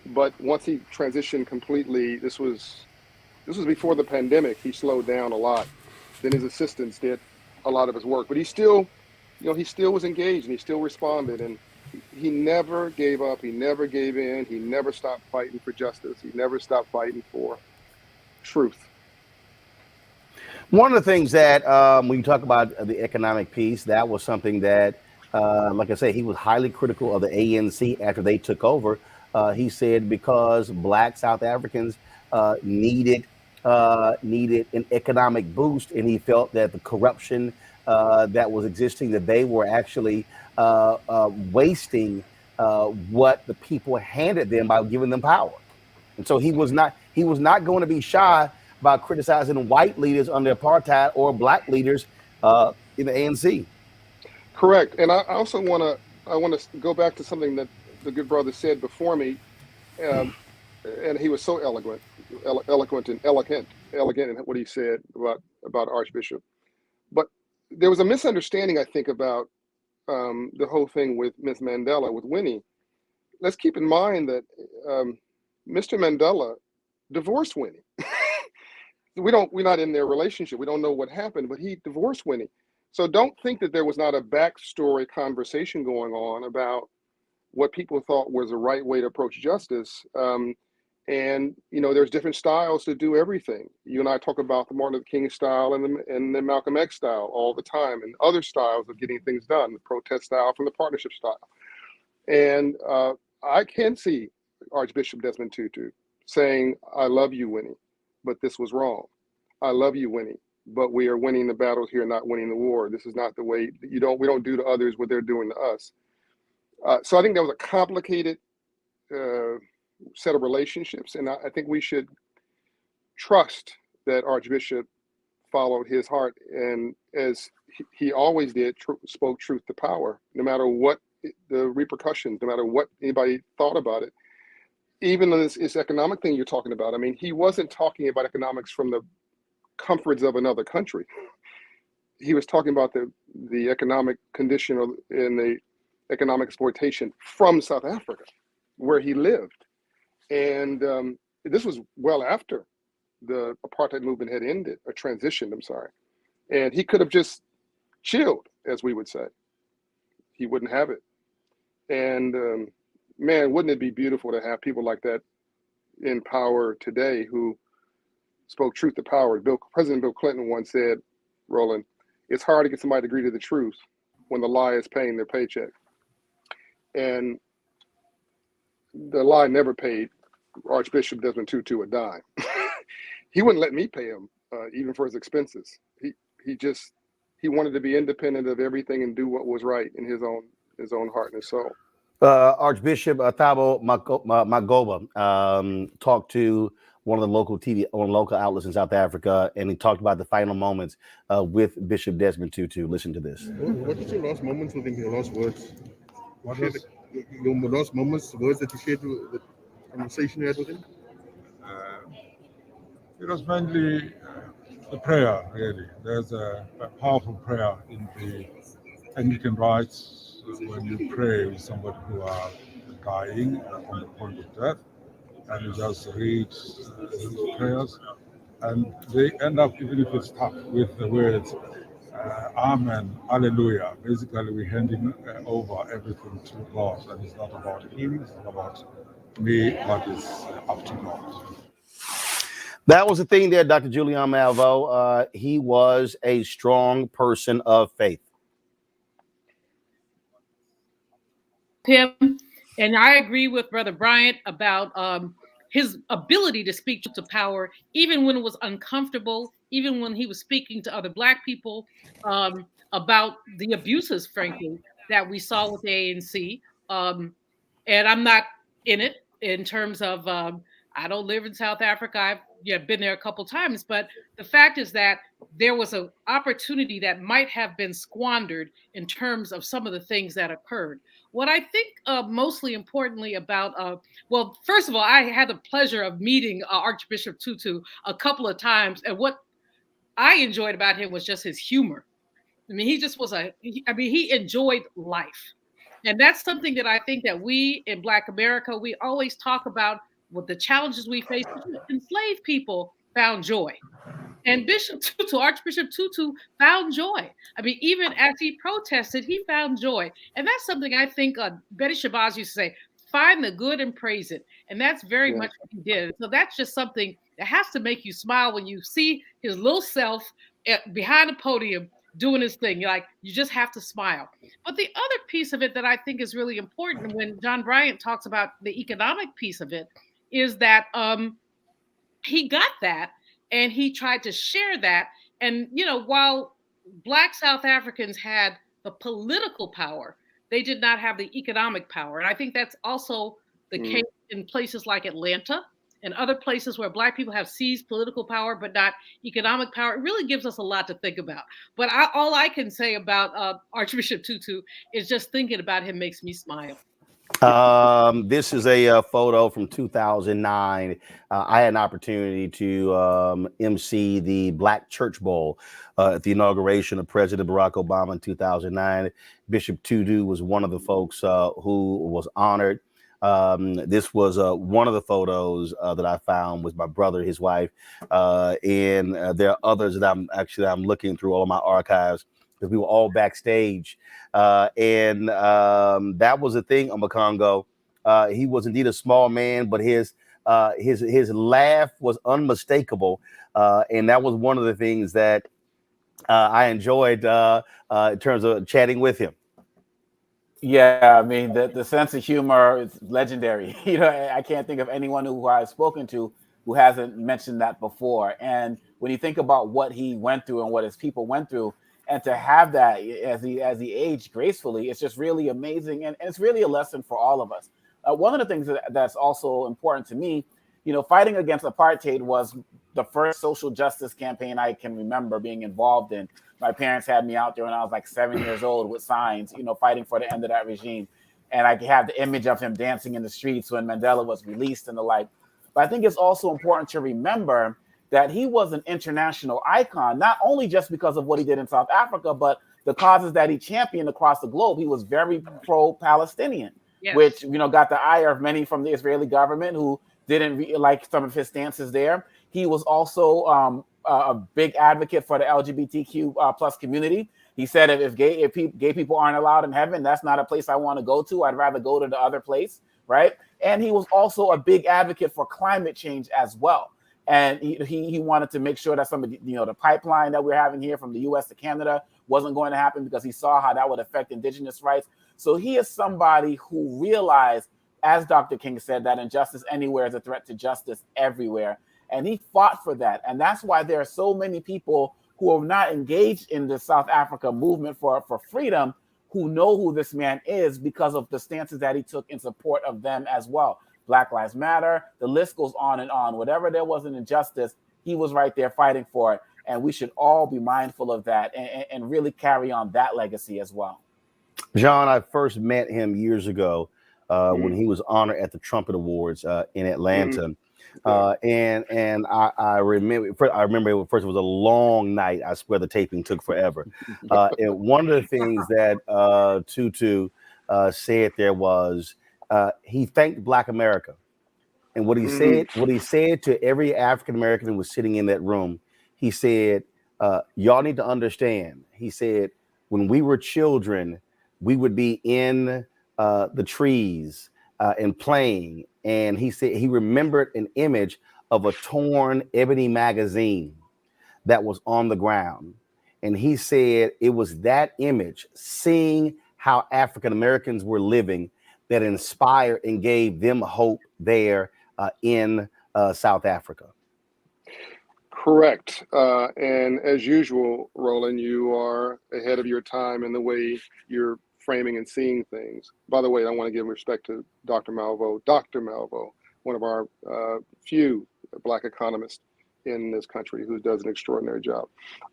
But once he transitioned completely, this was before the pandemic. He slowed down a lot. Then his assistants did a lot of his work, but he still was engaged and he still responded, and he never gave up. He never gave in. He never stopped fighting for justice. He never stopped fighting for truth. One of the things that when you talk about the economic piece, that was something that, like I say, he was highly critical of the ANC after they took over. He said because Black South Africans needed an economic boost, and he felt that the corruption that was existing, that they were actually wasting what the people handed them by giving them power. And so he was not going to be shy about criticizing white leaders under apartheid or Black leaders in the ANC. Correct. And I also want to go back to something that the good brother said before me, and he was so eloquent and elegant in what he said about Archbishop. But there was a misunderstanding, I think, about the whole thing with Miss Mandela, with Winnie. Let's keep in mind that Mr. Mandela divorced Winnie. we're not in their relationship. We don't know what happened, but he divorced Winnie. So don't think that there was not a backstory conversation going on about what people thought was the right way to approach justice. And there's different styles to do everything. You and I talk about the Martin Luther King style and the Malcolm X style all the time, and other styles of getting things done, the protest style from the partnership style. And I can see Archbishop Desmond Tutu saying, "I love you, Winnie, but this was wrong. I love you, Winnie, but we are winning the battles here, not winning the war. This is not the way. We don't do to others what they're doing to us." So I think that was a complicated set of relationships, and I think we should trust that Archbishop followed his heart, and as he always did, spoke truth to power, no matter what the repercussions, no matter what anybody thought about it. Even this economic thing you're talking about, I mean, he wasn't talking about economics from the comforts of another country. He was talking about the economic condition and the economic exploitation from South Africa, where he lived. And this was well after the apartheid movement had ended, or transitioned, I'm sorry. And he could have just chilled, as we would say. He wouldn't have it. And man, wouldn't it be beautiful to have people like that in power today who spoke truth to power. President Bill Clinton once said, Roland, it's hard to get somebody to agree to the truth when the lie is paying their paycheck. And the lie never paid Archbishop Desmond Tutu a dime. He wouldn't let me pay him even for his expenses. He wanted to be independent of everything and do what was right in his own heart and his soul. Archbishop Thabo Magoba talked to one of the local outlets in South Africa, and he talked about the final moments with Bishop Desmond Tutu. Listen to this. What is your last moments with him? Your last words? What was your last moments? Words that you shared, the conversation you had with him? It was mainly the prayer, really. There's a powerful prayer in the Anglican rites when you pray with somebody who are dying on the point of death, and you just read these prayers, and they end up, even if it's tough, with the words Amen, Hallelujah. Basically, we're handing over everything to God, and it's not about him, it's not about me, but it's up to God. That was the thing there, Dr. Julian Malvo. He was a strong person of faith. Him, and I agree with Brother Bryant about his ability to speak to power, even when it was uncomfortable, even when he was speaking to other Black people about the abuses, frankly, that we saw with the ANC. And I'm not in it in terms of, I don't live in South Africa. I've been there a couple times, but the fact is that there was an opportunity that might have been squandered in terms of some of the things that occurred. What I think mostly importantly about, well, first of all, I had the pleasure of meeting Archbishop Tutu a couple of times. And what I enjoyed about him was just his humor. I mean, he just was he enjoyed life. And that's something that I think that we in Black America, we always talk about with the challenges we face. Enslaved people found joy. And Archbishop Tutu found joy. I mean, even as he protested, he found joy. And that's something I think Betty Shabazz used to say, find the good and praise it. And that's very much what he did. So that's just something that has to make you smile when you see his little self behind the podium doing his thing. You're like, you just have to smile. But the other piece of it that I think is really important when John Bryant talks about the economic piece of it is that he got that. And he tried to share that. And, while Black South Africans had the political power, they did not have the economic power. And I think that's also the case in places like Atlanta and other places where Black people have seized political power, but not economic power. It really gives us a lot to think about. But all I can say about Archbishop Tutu is just thinking about him makes me smile. This is a photo from 2009. I had an opportunity to MC the Black Church Bowl at the inauguration of President Barack Obama in 2009. Bishop Tutu was one of the folks who was honored. This was one of the photos that I found with my brother, his wife, and there are others that I'm looking through all of my archives because we were all backstage, and that was the thing on Congo. He was indeed a small man, but his laugh was unmistakable, and that was one of the things that I enjoyed in terms of chatting with him. Yeah, I mean the sense of humor is legendary. You know, I can't think of anyone who I've spoken to who hasn't mentioned that before. And when you think about what he went through and what his people went through, and to have that as he aged gracefully, it's just really amazing, and it's really a lesson for all of us. One of the things that's also important to me, you know, fighting against apartheid was the first social justice campaign I can remember being involved in. My parents had me out there when I was like 7 years old with signs, you know, fighting for the end of that regime. And I have the image of him dancing in the streets when Mandela was released and the like. But I think it's also important to remember that he was an international icon, not only just because of what he did in South Africa, but the causes that he championed across the globe. He was very pro-Palestinian, Yes. which, you know, got the ire of many from the Israeli government who didn't like some of his stances there. He was also a big advocate for the LGBTQ plus community. He said, if gay people aren't allowed in heaven, that's not a place I want to go to. I'd rather go to the other place, right? And he was also a big advocate for climate change as well. And he wanted to make sure that some of the pipeline that we're having here from the U.S. to Canada wasn't going to happen because he saw how that would affect indigenous rights. So he is somebody who realized, as Dr. King said, that injustice anywhere is a threat to justice everywhere. And he fought for that. And that's why there are so many people who are not engaged in the South Africa movement for freedom who know who this man is because of the stances that he took in support of them as well. Black Lives Matter, the list goes on and on. Whatever there was an injustice, he was right there fighting for it. And we should all be mindful of that and really carry on that legacy as well. John, I first met him years ago when he was honored at the Trumpet Awards in Atlanta. And I remember first it was a long night. I swear the taping took forever. And one of the things that Tutu said there was he thanked Black America. And what he said to every African American who was sitting in that room, he said, y'all need to understand. He said, when we were children, we would be in the trees and playing. And he said he remembered an image of a torn ebony magazine that was on the ground. And he said it was that image, seeing how African Americans were living, that inspired and gave them hope there in South Africa. Correct. And as usual, Roland, you are ahead of your time in the way you're framing and seeing things. By the way, I want to give respect to Dr. Malvo. Dr. Malvo, one of our few Black economists in this country who does an extraordinary job.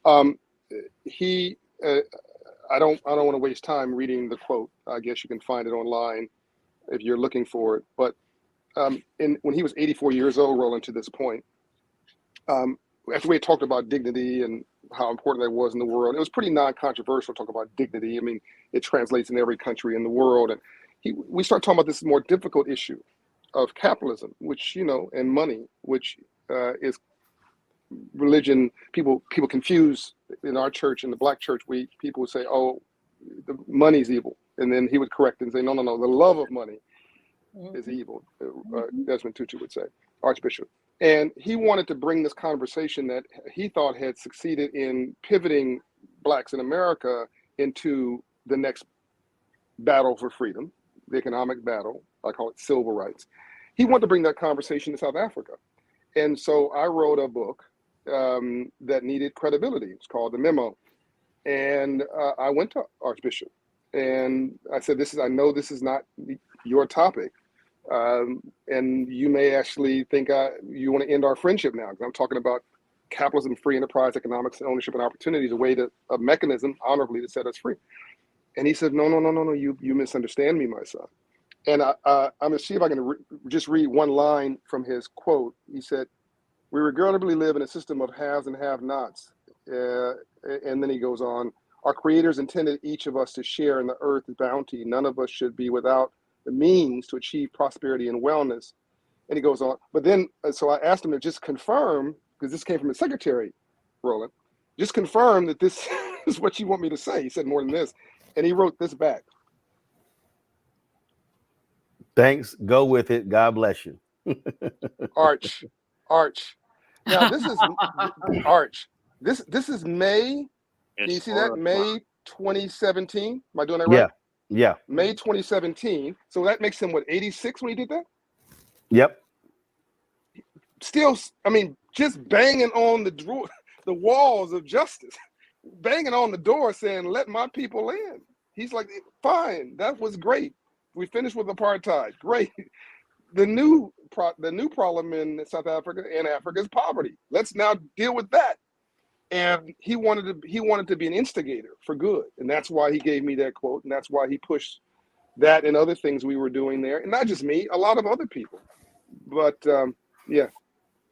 I don't want to waste time reading the quote. I guess you can find it online if you're looking for it. But when he was 84 years old, Roland, to this point, after we had talked about dignity and how important that was in the world, it was pretty non-controversial to talk about dignity. I mean, it translates in every country in the world. And we start talking about this more difficult issue of capitalism, which, and money, which is religion. People confuse in our church, in the Black church, people would say, oh, the money's evil. And then he would correct and say, no, the love of money is evil, Desmond Tutu would say, Archbishop. And he wanted to bring this conversation that he thought had succeeded in pivoting Blacks in America into the next battle for freedom, the economic battle, I call it civil rights. He wanted to bring that conversation to South Africa. And so I wrote a book that needed credibility. It's called The Memo. And I went to Archbishop and I said, I know this is not your topic. And you may actually think you want to end our friendship now, because I'm talking about capitalism, free enterprise, economics, and ownership and opportunities, a mechanism honorably to set us free. And he said, no, you misunderstand me, my son. And I'm going to see if I can just read one line from his quote. He said, we regrettably live in a system of haves and have-nots. And then he goes on, our creators intended each of us to share in the earth's bounty. None of us should be without the means to achieve prosperity and wellness. And he goes on. But then, so I asked him to just confirm, because this came from the secretary, Roland, just confirm that this is what you want me to say. He said more than this. And he wrote this back. Thanks. Go with it. God bless you. Arch. Now this is Arch. This is May. Can you see that? May 2017. Am I doing that right? Yeah. May 2017. So that makes him what, 86 when he did that? Yep. Still, I mean, just banging on the walls of justice, banging on the door saying, "Let my people in." He's like, "Fine, that was great. We finished with apartheid. Great." The new problem in South Africa and Africa is poverty. Let's now deal with that. And he wanted to be an instigator for good, and that's why he gave me that quote, and that's why he pushed that and other things we were doing there, and not just me, a lot of other people. But yeah,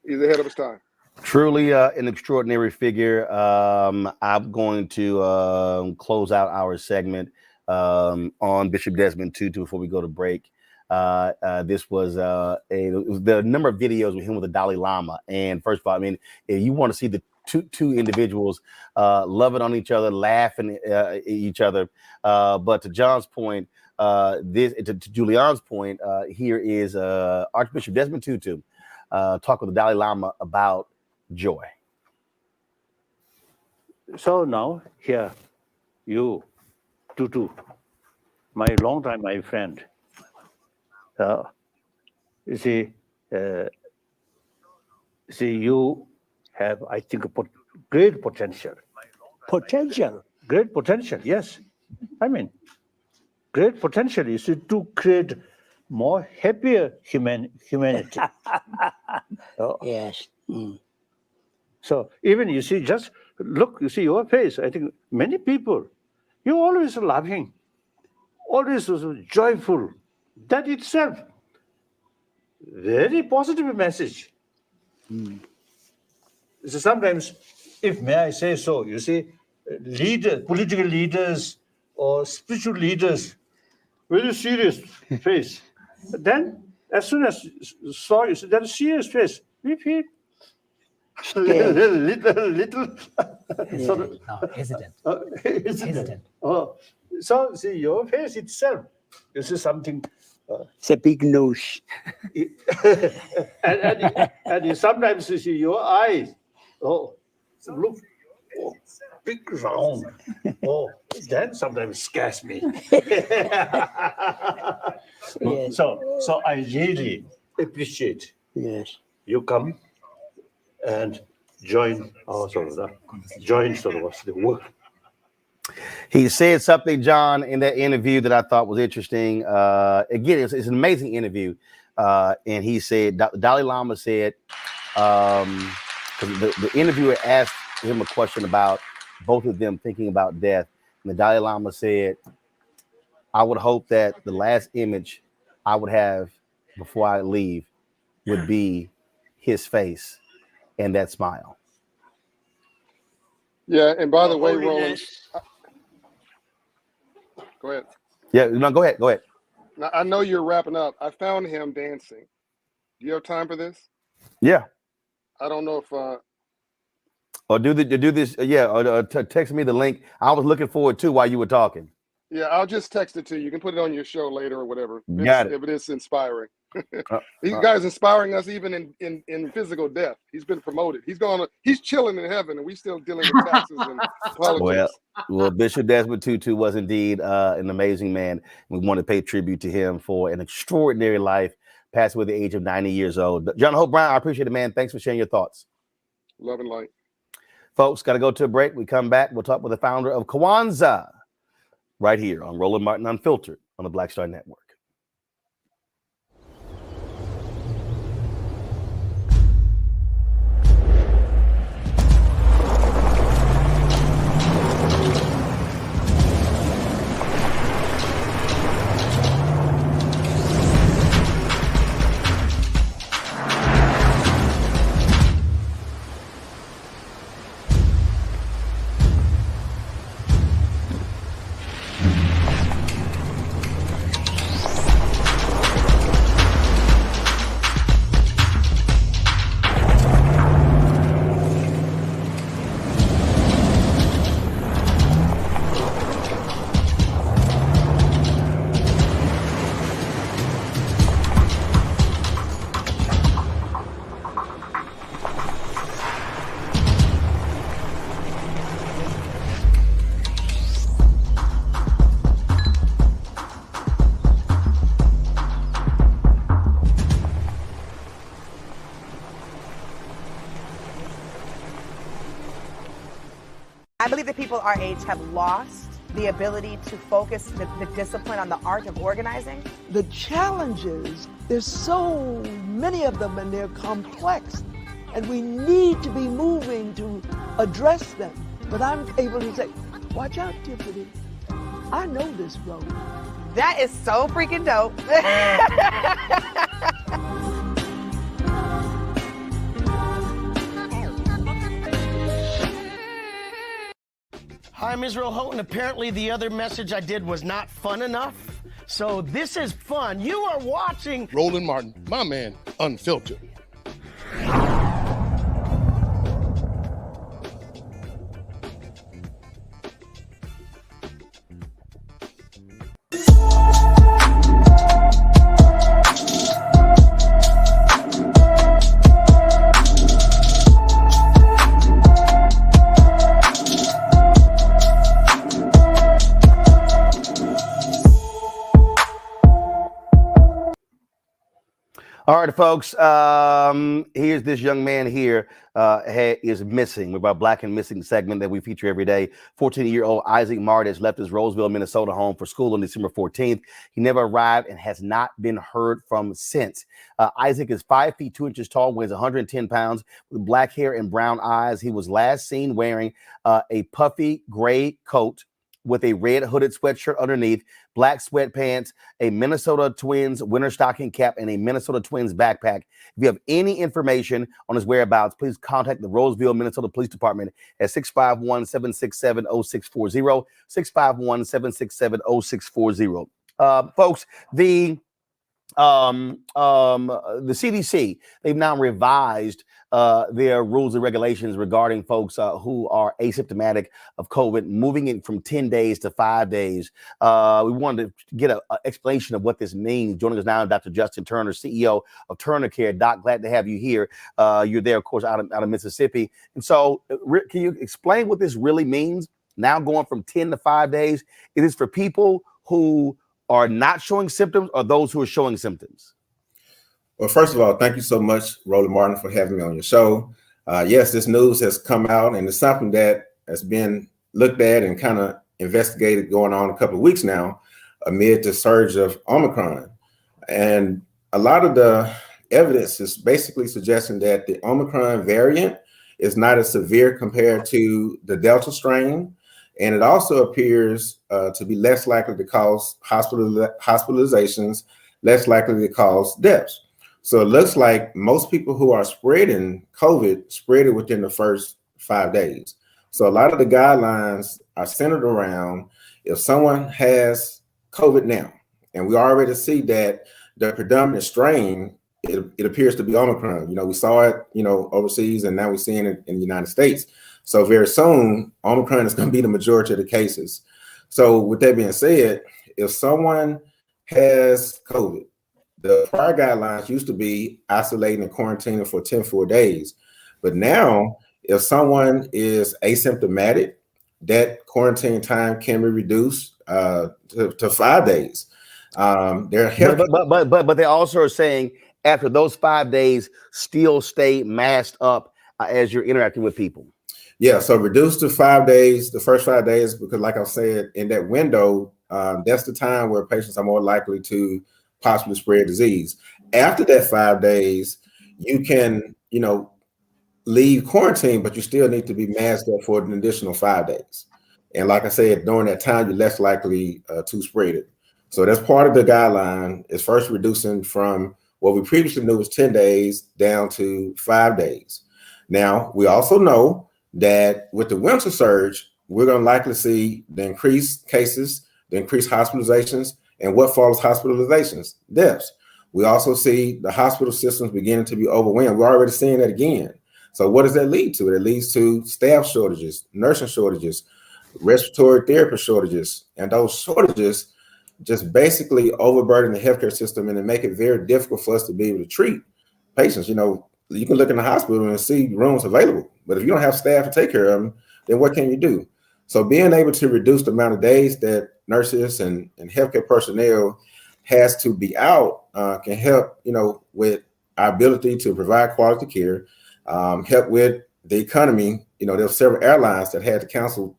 he's ahead of his time. Truly an extraordinary figure. I'm going to close out our segment on Bishop Desmond Tutu before we go to break. This was the number of videos with him with the Dalai Lama. And first of all, I mean, if you want to see the two individuals loving on each other, laughing at each other. But to John's point, to Julian's point, here is Archbishop Desmond Tutu talk with the Dalai Lama about joy. So now here, you, Tutu, my long time, my friend. You see, you have, I think, great potential. Great potential, yes. I mean, great potential is to create more happier humanity. Yes. So even you see, just look, you see your face. I think many people, you're always laughing, always joyful. That itself, very positive message. So sometimes, if may I say so, you see, political leaders or spiritual leaders, very serious face. Then, as soon as saw you see that serious face, we feel little sort of, hesitant. Oh, so see your face itself. You see something. It's a big nose. and sometimes you see your eyes. Oh, look, big round. Oh, that sometimes scares me. Yes. So I really appreciate you come and join our sort of the work. He said something, John, in that interview that I thought was interesting. Again, it's an amazing interview. And he said, Dalai Lama said, the interviewer asked him a question about both of them thinking about death. And the Dalai Lama said, I would hope that the last image I would have before I leave would be his face and that smile. Yeah, and by the way, Roland, go ahead. Yeah, no, go ahead. Now, I know you're wrapping up. I found him dancing. Do you have time for this? Yeah. I don't know if or do this. Yeah, or text me the link. I was looking forward to while you were talking. Yeah, I'll just text it to you. You can put it on your show later or whatever. Got it. If it is inspiring. These guys inspiring us even in physical death. He's been promoted. He's chilling in heaven, and we still dealing with taxes and politics. Well, Bishop Desmond Tutu was indeed an amazing man. We want to pay tribute to him for an extraordinary life, passed away at the age of 90 years old. John Hope Brown, I appreciate it, man. Thanks for sharing your thoughts. Love and light. Folks, got to go to a break. We come back. We'll talk with the founder of Kwanzaa right here on Roland Martin Unfiltered on the Black Star Network. I believe that people our age have lost the ability to focus the discipline on the art of organizing. The challenges, there's so many of them and they're complex, and we need to be moving to address them. But I'm able to say, watch out, Tiffany. I know this road. That is so freaking dope. Hi, I'm Israel Houghton. Apparently the other message I did was not fun enough. So this is fun. You are watching Roland Martin, my man, Unfiltered. All right, folks. Here's this young man here is missing with our Black and Missing segment that we feature every day. 14-year-old Isaac Martis left his Roseville, Minnesota home for school on December 14th. He never arrived and has not been heard from since. Isaac is 5 feet 2 inches tall, weighs 110 pounds, with black hair and brown eyes. He was last seen wearing a puffy gray coat with a red hooded sweatshirt underneath, black sweatpants, a Minnesota Twins winter stocking cap, and a Minnesota Twins backpack. If you have any information on his whereabouts, please contact the Roseville, Minnesota Police Department at 651-767-0640, 651-767-0640. Folks, the CDC, they've now revised their rules and regulations regarding folks who are asymptomatic of COVID, moving it from 10 days to 5 days. We wanted to get an explanation of what this means. Joining us now, Dr. Justin Turner, CEO of Turner Care. Doc, glad to have you here. You're there, of course, out of Mississippi. And so can you explain what this really means? Now going from 10 to 5 days, it is for people who are not showing symptoms or those who are showing symptoms? Well, first of all, thank you so much, Roland Martin, for having me on your show. Yes, this news has come out, and it's something that has been looked at and kind of investigated going on a couple of weeks now amid the surge of Omicron. And a lot of the evidence is basically suggesting that the Omicron variant is not as severe compared to the Delta strain. And it also appears to be less likely to cause hospitalizations, less likely to cause deaths. So it looks like most people who are spreading COVID spread it within the first 5 days. So a lot of the guidelines are centered around if someone has COVID now, and we already see that the predominant strain, it appears to be Omicron. You know, we saw it, overseas, and now we're seeing it in the United States. So very soon, Omicron is going to be the majority of the cases. So with that being said, if someone has COVID, the prior guidelines used to be isolating and quarantining for 10 full days. But now, if someone is asymptomatic, that quarantine time can be reduced to 5 days. But they also are saying after those 5 days, still stay masked up as you're interacting with people. Yeah, so reduced to 5 days, the first 5 days, because like I said, in that window, that's the time where patients are more likely to possibly spread disease. After that 5 days, you can, leave quarantine, but you still need to be masked up for an additional 5 days. And like I said, during that time, you're less likely to spread it. So that's part of the guideline, is first reducing from what we previously knew was 10 days down to 5 days. Now, we also know that with the winter surge, we're going to likely see the increased cases, the increased hospitalizations, and what follows hospitalizations? Deaths. We also see the hospital systems beginning to be overwhelmed. We're already seeing that again. So what does that lead to? It leads to staff shortages, nursing shortages, respiratory therapist shortages, and those shortages just basically overburden the healthcare system and make it very difficult for us to be able to treat patients. You can look in the hospital and see rooms available, but if you don't have staff to take care of them, then what can you do? So being able to reduce the amount of days that nurses and healthcare personnel has to be out can help, with our ability to provide quality care, help with the economy there were several airlines that had to cancel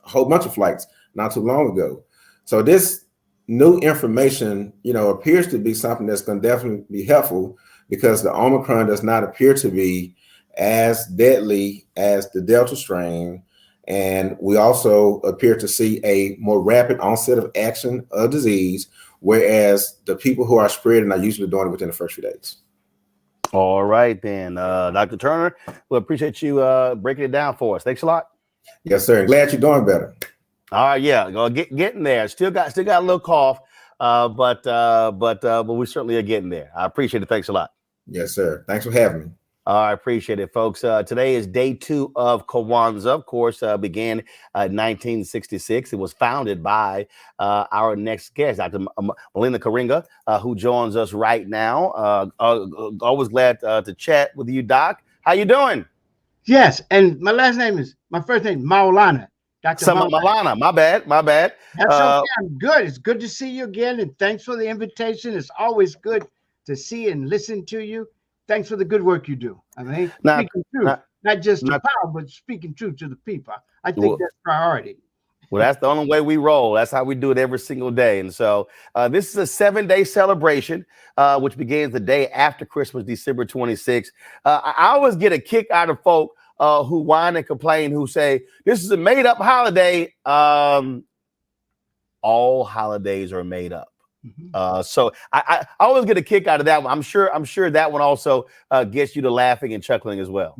a whole bunch of flights not too long ago. So this new information, appears to be something that's going to definitely be helpful, because the Omicron does not appear to be as deadly as the Delta strain. And we also appear to see a more rapid onset of action of disease, whereas the people who are spreading are usually doing it within the first few days. All right, then. Dr. Turner, we appreciate you breaking it down for us. Thanks a lot. Yes, sir. Glad you're doing better. All right, yeah, getting there. Still got a little cough, but we certainly are getting there. I appreciate it. Thanks a lot. Yes, sir. Thanks for having me. I appreciate it, folks. Today is day 2 of Kwanzaa. Of course, began in 1966. It was founded by our next guest, Dr. Melinda Karinga, who joins us right now. Always glad to chat with you, Doc. How you doing? Yes, and my first name is Maulana. Dr. Maulana. My bad. That's okay. I'm good. It's good to see you again, and thanks for the invitation. It's always good to see and listen to you. Thanks for the good work you do. I mean, speaking truth, not just to power, but speaking truth to the people. I think that's priority. Well, that's the only way we roll. That's how we do it every single day. And so this is a 7-day celebration, which begins the day after Christmas, December 26th. I always get a kick out of folk who whine and complain, who say, this is a made up holiday. All holidays are made up. So I always get a kick out of that one. I'm sure that one also gets you to laughing and chuckling as well.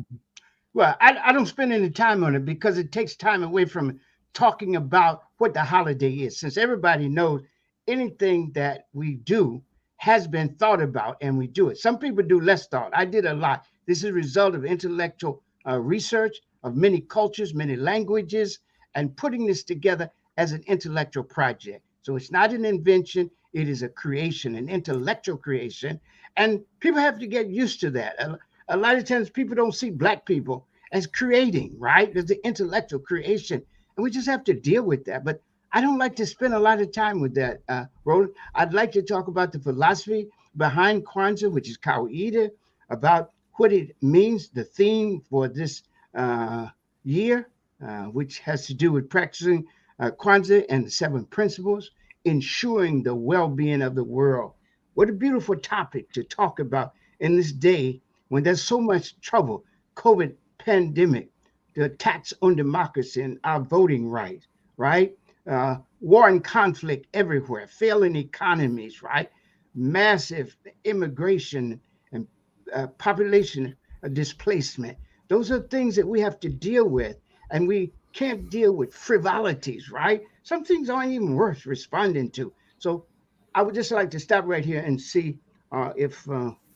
Well, I don't spend any time on it because it takes time away from talking about what the holiday is. Since everybody knows anything that we do has been thought about and we do it. Some people do less thought. I did a lot. This is a result of intellectual research of many cultures, many languages, and putting this together as an intellectual project. So it's not an invention. It is a creation, an intellectual creation. And people have to get used to that. A lot of times people don't see Black people as creating, right? There's the intellectual creation. And we just have to deal with that. But I don't like to spend a lot of time with that, Roland. I'd like to talk about the philosophy behind Kwanzaa, which is Kawaida, about what it means, the theme for this year, which has to do with practicing Kwanzaa and the 7 principles, ensuring the well-being of the world. What a beautiful topic to talk about in this day when there's so much trouble, COVID pandemic, the attacks on democracy and our voting rights, right? War and conflict everywhere, failing economies, right? Massive immigration and population displacement. Those are things that we have to deal with, and we can't deal with frivolities, right? Some things aren't even worth responding to. So I would just like to stop right here and see if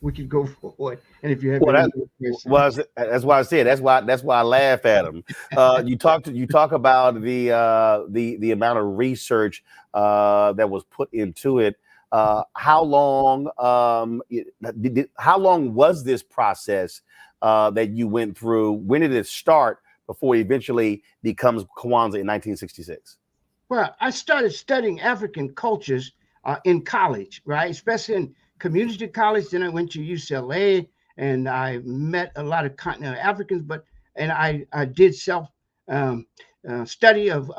we could go forward. And if you have that's why I said that's why I laugh at them. You talk about the amount of research that was put into it. How long was this process that you went through? When did it start before it eventually becomes Kwanzaa in 1966? Well, I started studying African cultures in college, right? Especially in community college. Then I went to UCLA and I met a lot of continental Africans, and I did self study of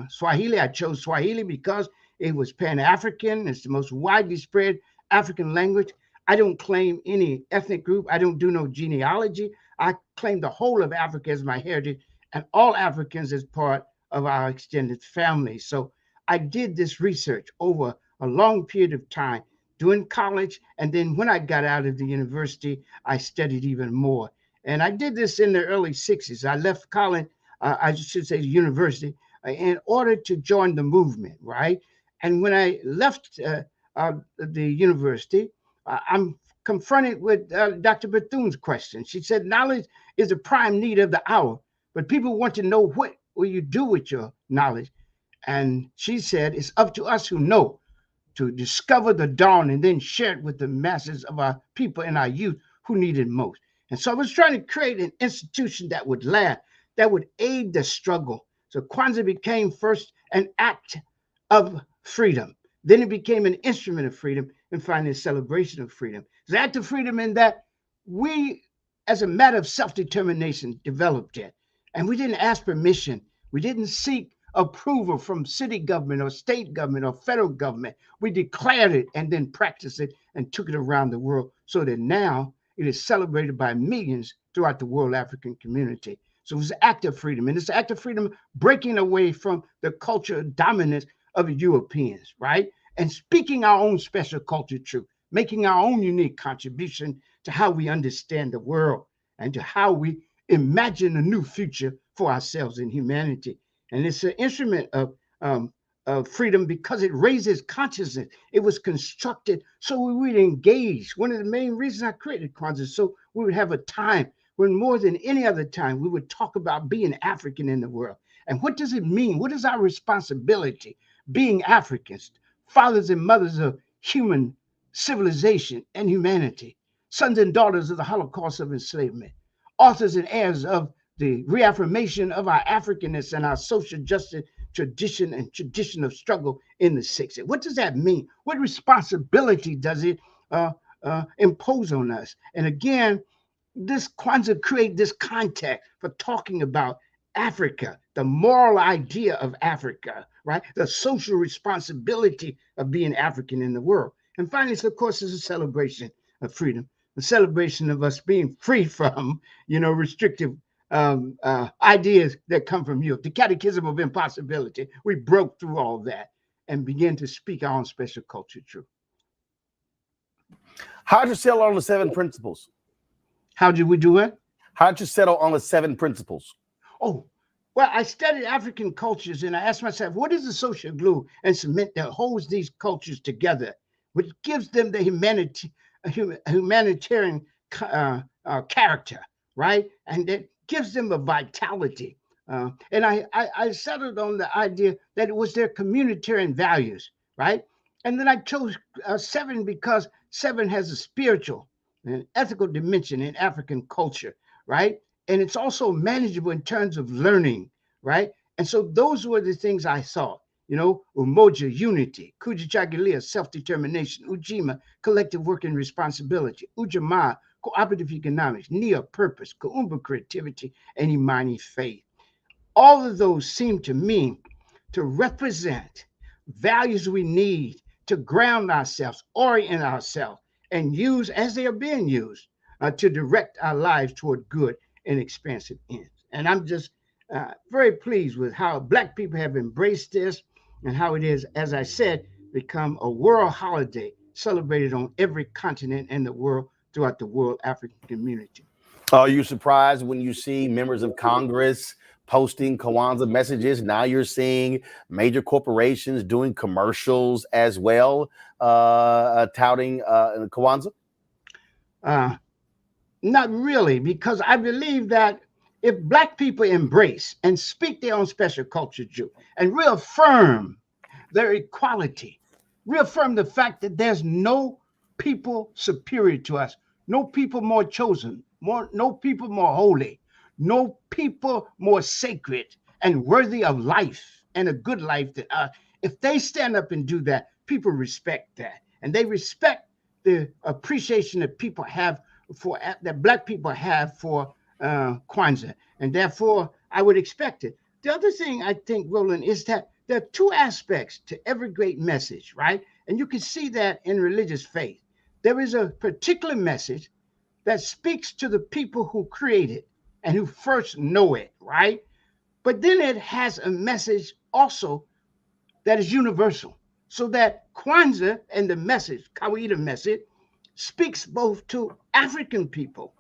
Swahili. I chose Swahili because it was Pan-African. It's the most widely spread African language. I don't claim any ethnic group. I don't do no genealogy. I claim the whole of Africa as my heritage and all Africans as part of our extended family. So I did this research over a long period of time during college. And then when I got out of the university, I studied even more. And I did this in the early 60s. I left college, I should say the university, in order to join the movement, right? And when I left the university, I'm confronted with Dr. Bethune's question. She said, knowledge is the prime need of the hour, but people want to know what will you do with your knowledge? And she said, it's up to us who know to discover the dawn and then share it with the masses of our people and our youth who need it most. And so I was trying to create an institution that would last, that would aid the struggle. So Kwanzaa became first an act of freedom. Then it became an instrument of freedom, and finally a celebration of freedom. It's an act of freedom in that we, as a matter of self-determination, developed it. And we didn't ask permission. We didn't seek approval from city government or state government or federal government. We declared it and then practiced it and took it around the world so that now it is celebrated by millions throughout the world African community. So it was an act of freedom. And it's an act of freedom breaking away from the culture dominance of the Europeans, right? And speaking our own special culture truth, making our own unique contribution to how we understand the world and to how we imagine a new future for ourselves in humanity. And it's an instrument of freedom because it raises consciousness. It was constructed so we would engage. One of the main reasons I created Kwanzaa, so we would have a time when more than any other time we would talk about being African in the world. And what does it mean? What is our responsibility being Africans, fathers and mothers of human civilization and humanity, sons and daughters of the Holocaust of enslavement, authors and heirs of the reaffirmation of our Africanness and our social justice tradition and tradition of struggle in the 60s. What does that mean? What responsibility does it impose on us? And again, this Kwanzaa create this context for talking about Africa, the moral idea of Africa, right? The social responsibility of being African in the world. And finally, of course, is a celebration of freedom, a celebration of us being free from, restrictive ideas that come from Europe. The Catechism of Impossibility. We broke through all that and began to speak our own special culture truth. How did you settle on the 7 principles? How did we do it? How did you settle on the 7 principles? Oh, well, I studied African cultures and I asked myself, what is the social glue and cement that holds these cultures together, which gives them the humanitarian character, right? And that gives them a vitality. And I settled on the idea that it was their communitarian values, right? And then I chose 7 because 7 has a spiritual and ethical dimension in African culture, right? And it's also manageable in terms of learning, right? And so those were the things I saw, Umoja, unity, Kujichagulia, self-determination, Ujima, collective work and responsibility, Ujamaa, cooperative economics, Nia, purpose, Kuumba, creativity, and Imani, faith. All of those seem to me to represent values we need to ground ourselves, orient ourselves, and use as they are being used to direct our lives toward good and expansive ends. And I'm just very pleased with how Black people have embraced this and how it is, as I said, become a world holiday celebrated on every continent in the world throughout the world African community. Are you surprised when you see members of Congress posting Kwanzaa messages? Now you're seeing major corporations doing commercials as well, touting Kwanzaa? Not really, because I believe that if Black people embrace and speak their own special culture truth and reaffirm their equality, reaffirm the fact that there's no people superior to us, no people more chosen, no people more holy, no people more sacred and worthy of life and a good life than us. If they stand up and do that, people respect that. And they respect the appreciation that people have for, that Black people have for Kwanzaa. And therefore, I would expect it. The other thing I think, Roland, is that there are 2 aspects to every great message, right? And you can see that in religious faith. There is a particular message that speaks to the people who create it and who first know it, right? But then it has a message also that is universal. So that Kwanzaa and the message, Kawaida message, speaks both to African people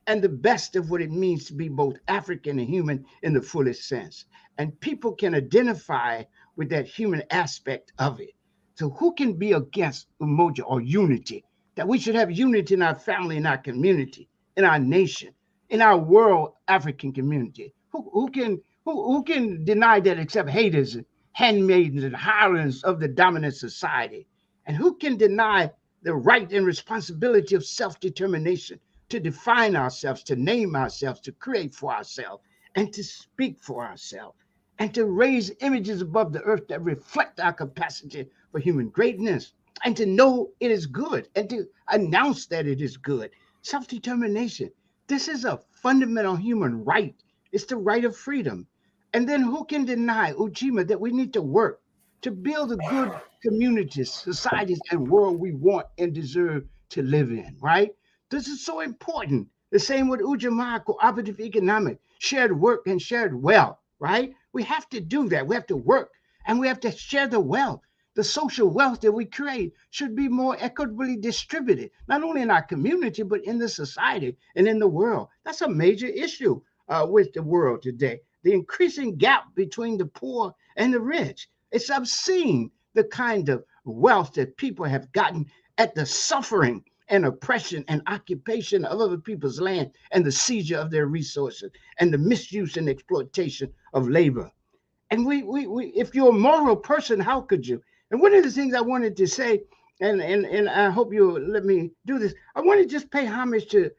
and the best of what it means to be both African and human in the fullest sense. And people can identify with that human aspect of it. So who can be against umoja or unity? That we should have unity in our family, in our community, in our nation, in our world African community. Who can deny that except haters, handmaidens, and hirelings of the dominant society? And who can deny the right and responsibility of self-determination to define ourselves, to name ourselves, to create for ourselves, and to speak for ourselves, and to raise images above the earth that reflect our capacity for human greatness, and to know it is good, and to announce that it is good. Self-determination. This is a fundamental human right It's the right of freedom. And then who can deny, Ujima, that we need to work to build the good communities, societies, and world we want and deserve to live in, right? This is so important. The same with Ujamaa, cooperative economic, shared work and shared wealth, right? We have to do that. We have to work and we have to share the wealth. The social wealth that we create should be more equitably distributed, not only in our community, but in the society and in the world. That's a major issue with the world today. The increasing gap between the poor and the rich. It's obscene, the kind of wealth that people have gotten at the suffering and oppression and occupation of other people's land and the seizure of their resources and the misuse and exploitation of labor. And we if you're a moral person, how could you? And one of the things I wanted to say, and I hope you'll let me do this, I want to just pay homage to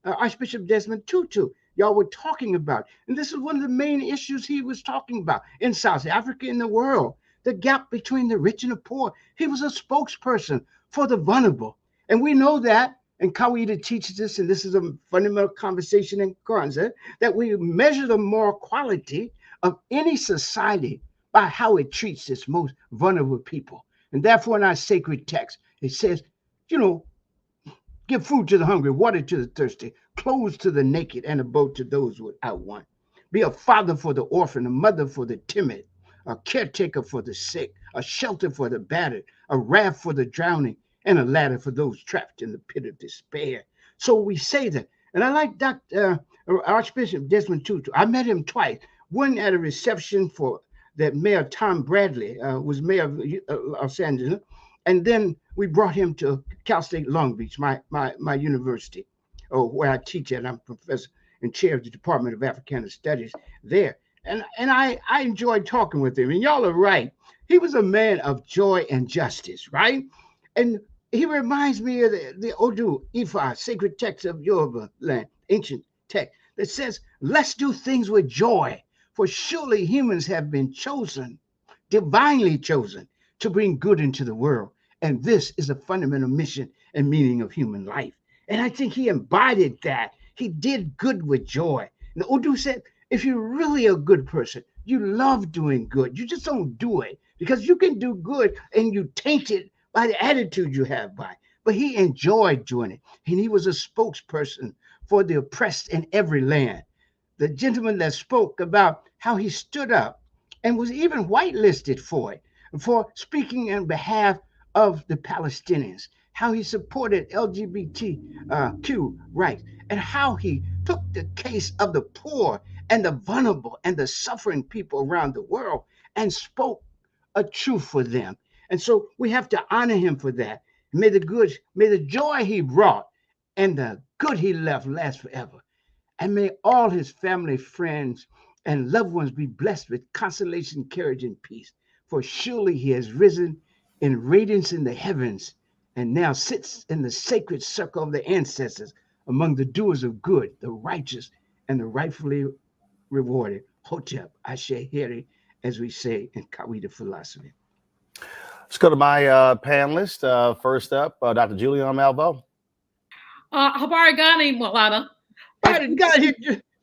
Archbishop Desmond Tutu. Y'all were talking about, and this is one of the main issues he was talking about in South Africa, in the world, the gap between the rich and the poor. He was a spokesperson for the vulnerable. And we know that, and Kawida teaches us, and this is a fundamental conversation in Kwanzaa, that we measure the moral quality of any society by how it treats its most vulnerable people. And therefore, in our sacred text, it says, give food to the hungry, water to the thirsty, clothes to the naked, and a boat to those without one. Be a father for the orphan, a mother for the timid, a caretaker for the sick, a shelter for the battered, a raft for the drowning, and a ladder for those trapped in the pit of despair. So we say that. And I like Archbishop Desmond Tutu. I met him twice. One at a reception for that Mayor Tom Bradley was mayor of Los Angeles. And then we brought him to Cal State Long Beach, my university, where I teach at. I'm professor and chair of the Department of Africana Studies there. And I enjoyed talking with him. And y'all are right. He was a man of joy and justice, right? And he reminds me of the Odu Ifa, sacred text of Yoruba land, ancient text, that says, let's do things with joy, for surely humans have been chosen, divinely chosen, to bring good into the world. And this is a fundamental mission and meaning of human life. And I think he embodied that. He did good with joy. And Odu said, if you're really a good person, you love doing good. You just don't do it because you can do good and you taint it by the attitude you have by. But he enjoyed doing it. And he was a spokesperson for the oppressed in every land. The gentleman that spoke about how he stood up and was even whitelisted for it, for speaking on behalf of the Palestinians, how he supported LGBTQ rights, and how he took the case of the poor and the vulnerable and the suffering people around the world and spoke a truth for them. And so we have to honor him for that. May the joy he brought and the good he left last forever. And may all his family, friends, and loved ones be blessed with consolation, courage, and peace. For surely he has risen in radiance in the heavens and now sits in the sacred circle of the ancestors among the doers of good, the righteous, and the rightfully rewarded. Hotep, Ashe Heri, as we say in Kawida philosophy. Let's go to my panelist. First up, Dr. Julian Malvo. Habari gani, Malana?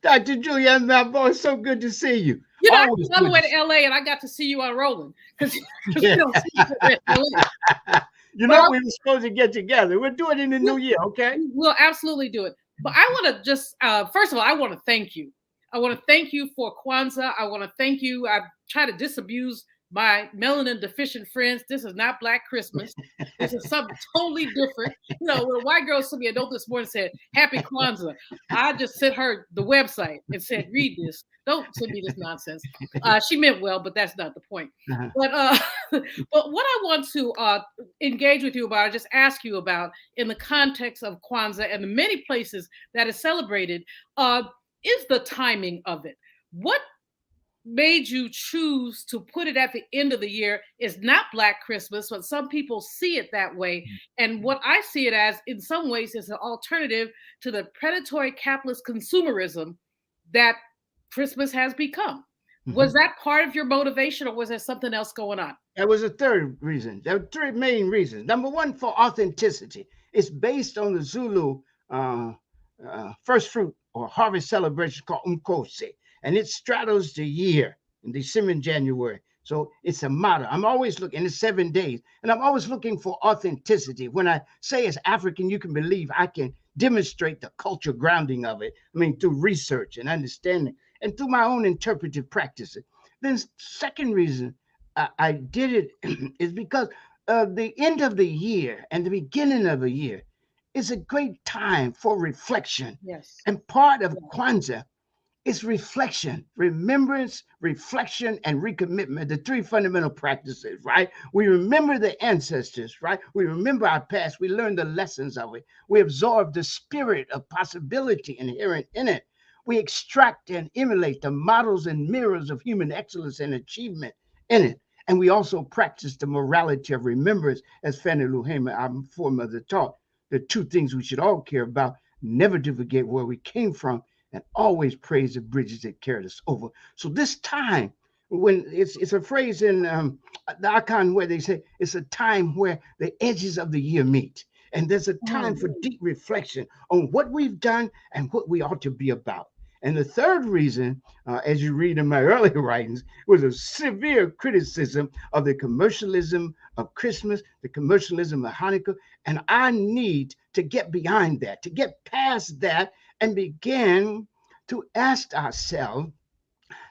Dr. Julian Malvo, it's so good to see you. You know, I came all the way to LA and I got to see you on Rolling. Because you don't see you in LA. You know, we were supposed to get together. We'll do it in the new year, okay? We'll absolutely do it. But I want to just, first of all, I want to thank you. I want to thank you for Kwanzaa. I want to thank you. I try to disabuse my melanin deficient friends. This is not Black Christmas. This is something totally different. You know, when a white girl sent me a note this morning and said, Happy Kwanzaa, I just sent her the website and said, read this. Don't send me this nonsense. She meant well, but that's not the point. But what I want to engage with you about, or just ask you about in the context of Kwanzaa and the many places that is celebrated, is the timing of it. What made you choose to put it at the end of the year? Is not Black Christmas, but some people see it that way. And what I see it as, in some ways, is an alternative to the predatory capitalist consumerism that Christmas has become. Was that part of your motivation, or was there something else going on? That was a third reason. There were three main reasons. Number one, for authenticity. It's based on the Zulu first fruit or harvest celebration called Umkose, and it straddles the year in December and January. So it's a motto. I'm always looking, it's 7 days, and I'm always looking for authenticity. When I say as African, you can believe I can demonstrate the cultural grounding of it. I mean, through research and understanding and through my own interpretive practices. Then second reason I did it is because the end of the year and the beginning of a year is a great time for reflection. Yes. And part of Kwanzaa is reflection, remembrance, reflection, and recommitment, the three fundamental practices, right? We remember the ancestors, right? We remember our past. We learn the lessons of it. We absorb the spirit of possibility inherent in it. We extract and emulate the models and mirrors of human excellence and achievement in it. And we also practice the morality of remembrance, as Fannie Lou Hamer, our foremother, taught. The two things we should all care about: never to forget where we came from, and always praise the bridges that carried us over. So this time, when it's a phrase in the Akan where they say it's a time where the edges of the year meet. And there's a time for deep reflection on what we've done and what we ought to be about. And the third reason, as you read in my earlier writings, was a severe criticism of the commercialism of Christmas, the commercialism of Hanukkah. And I need to get behind that, to get past that, and begin to ask ourselves,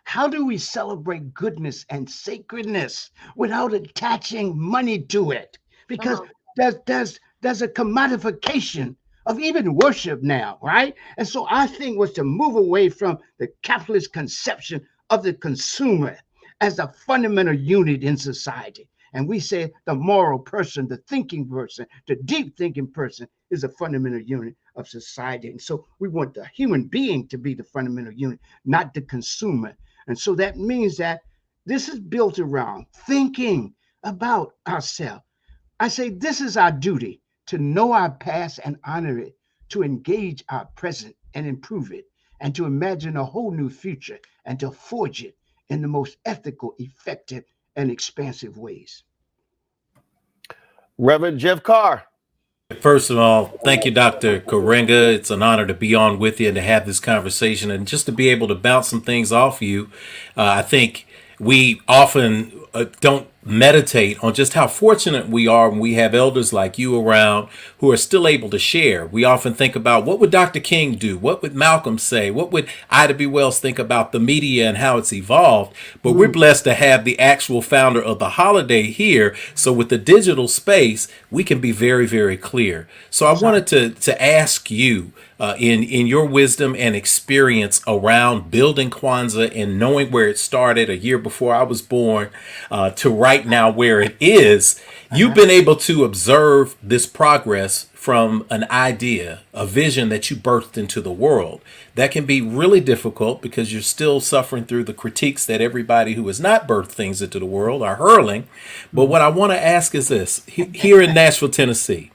how do we celebrate goodness and sacredness without attaching money to it? Because there's a commodification of even worship now, right? And so I think was to move away from the capitalist conception of the consumer as a fundamental unit in society. And we say the moral person, the thinking person, the deep thinking person is a fundamental unit of society. And so we want the human being to be the fundamental unit, not the consumer. And so that means that this is built around thinking about ourselves. I say this is our duty, to know our past and honor it, to engage our present and improve it, and to imagine a whole new future and to forge it in the most ethical, effective, and expansive ways. Reverend Jeff Carr. First of all, thank you, Dr. Karenga. It's an honor to be on with you and to have this conversation and just to be able to bounce some things off you. I think we often don't meditate on just how fortunate we are when we have elders like you around who are still able to share. We often think about, what would Dr. King do? What would Malcolm say? What would Ida B. Wells think about the media and how it's evolved? But we're blessed to have the actual founder of the holiday here. So with the digital space, we can be very, very clear. So I wanted to ask you, in your wisdom and experience around building Kwanzaa and knowing where it started a year before I was born to right now where it is, you've been able to observe this progress from an idea, a vision that you birthed into the world. That can be really difficult because you're still suffering through the critiques that everybody who has not birthed things into the world are hurling. But what I want to ask is this. Here in Nashville, Tennessee,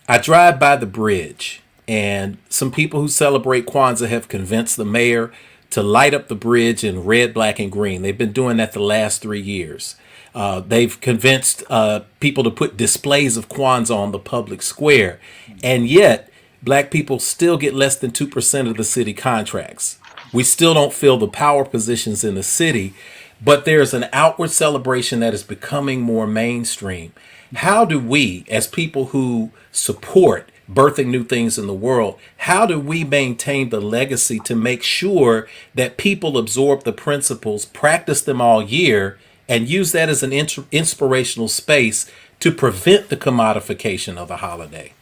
I drive by the bridge, and some people who celebrate Kwanzaa have convinced the mayor to light up the bridge in red, black, and green. They've been doing that the last 3 years. They've convinced people to put displays of Kwanzaa on the public square. And yet, black people still get less than 2% of the city contracts. We still don't fill the power positions in the city, but there's an outward celebration that is becoming more mainstream. How do we, as people who support birthing new things in the world, how do we maintain the legacy to make sure that people absorb the principles, practice them all year, and use that as an inspirational space to prevent the commodification of the holiday?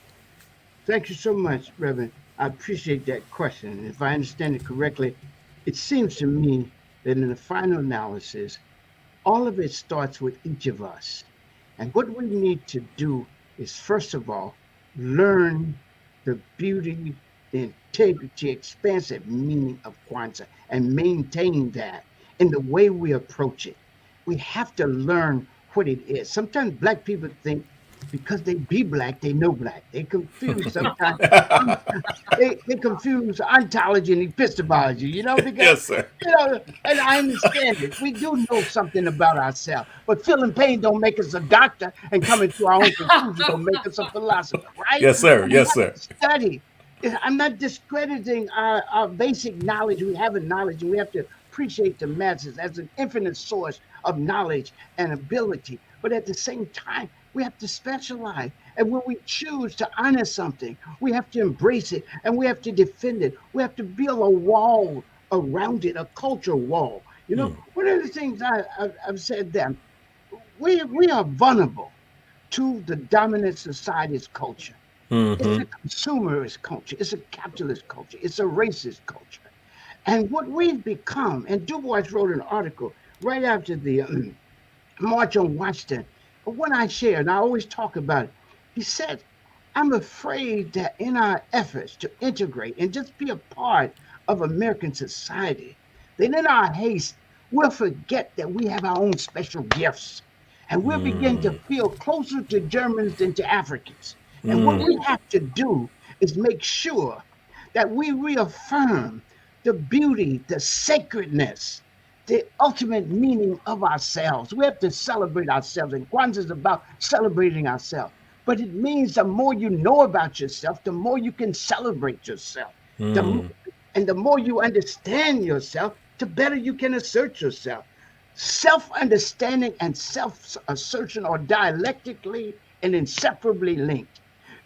Thank you so much, Reverend. I appreciate that question. And if I understand it correctly, it seems to me that in the final analysis, all of it starts with each of us. And what we need to do is, first of all, learn the beauty, the integrity, expansive meaning of Kwanzaa and maintain that in the way we approach it. We have to learn what it is. Sometimes black people think because they be black, they know black. They confuse sometimes. they confuse ontology and epistemology, because, yes, sir. And I understand it. We do know something about ourselves, but feeling pain don't make us a doctor, and coming to our own conclusion don't make us a philosopher, right? Yes, sir. Yes, sir. Study I'm not discrediting our basic knowledge. We have a knowledge, and we have to appreciate the masses as an infinite source of knowledge and ability. But at the same time, we have to specialize. And when we choose to honor something, we have to embrace it and we have to defend it. We have to build a wall around it, a culture wall. You know, one of the things I've said that we are vulnerable to the dominant society's culture. It's a consumerist culture. It's a capitalist culture. It's a racist culture. And what we've become, and Du Bois wrote an article right after the March on Washington, when I share, and I always talk about it, he said, I'm afraid that in our efforts to integrate and just be a part of American society, that in our haste, we'll forget that we have our own special gifts. And we'll begin to feel closer to Germans than to Africans. And what we have to do is make sure that we reaffirm the beauty, the sacredness, the ultimate meaning of ourselves. We have to celebrate ourselves. And Kwanzaa is about celebrating ourselves. But it means the more you know about yourself, the more you can celebrate yourself. And the more you understand yourself, the better you can assert yourself. Self-understanding and self-assertion are dialectically and inseparably linked.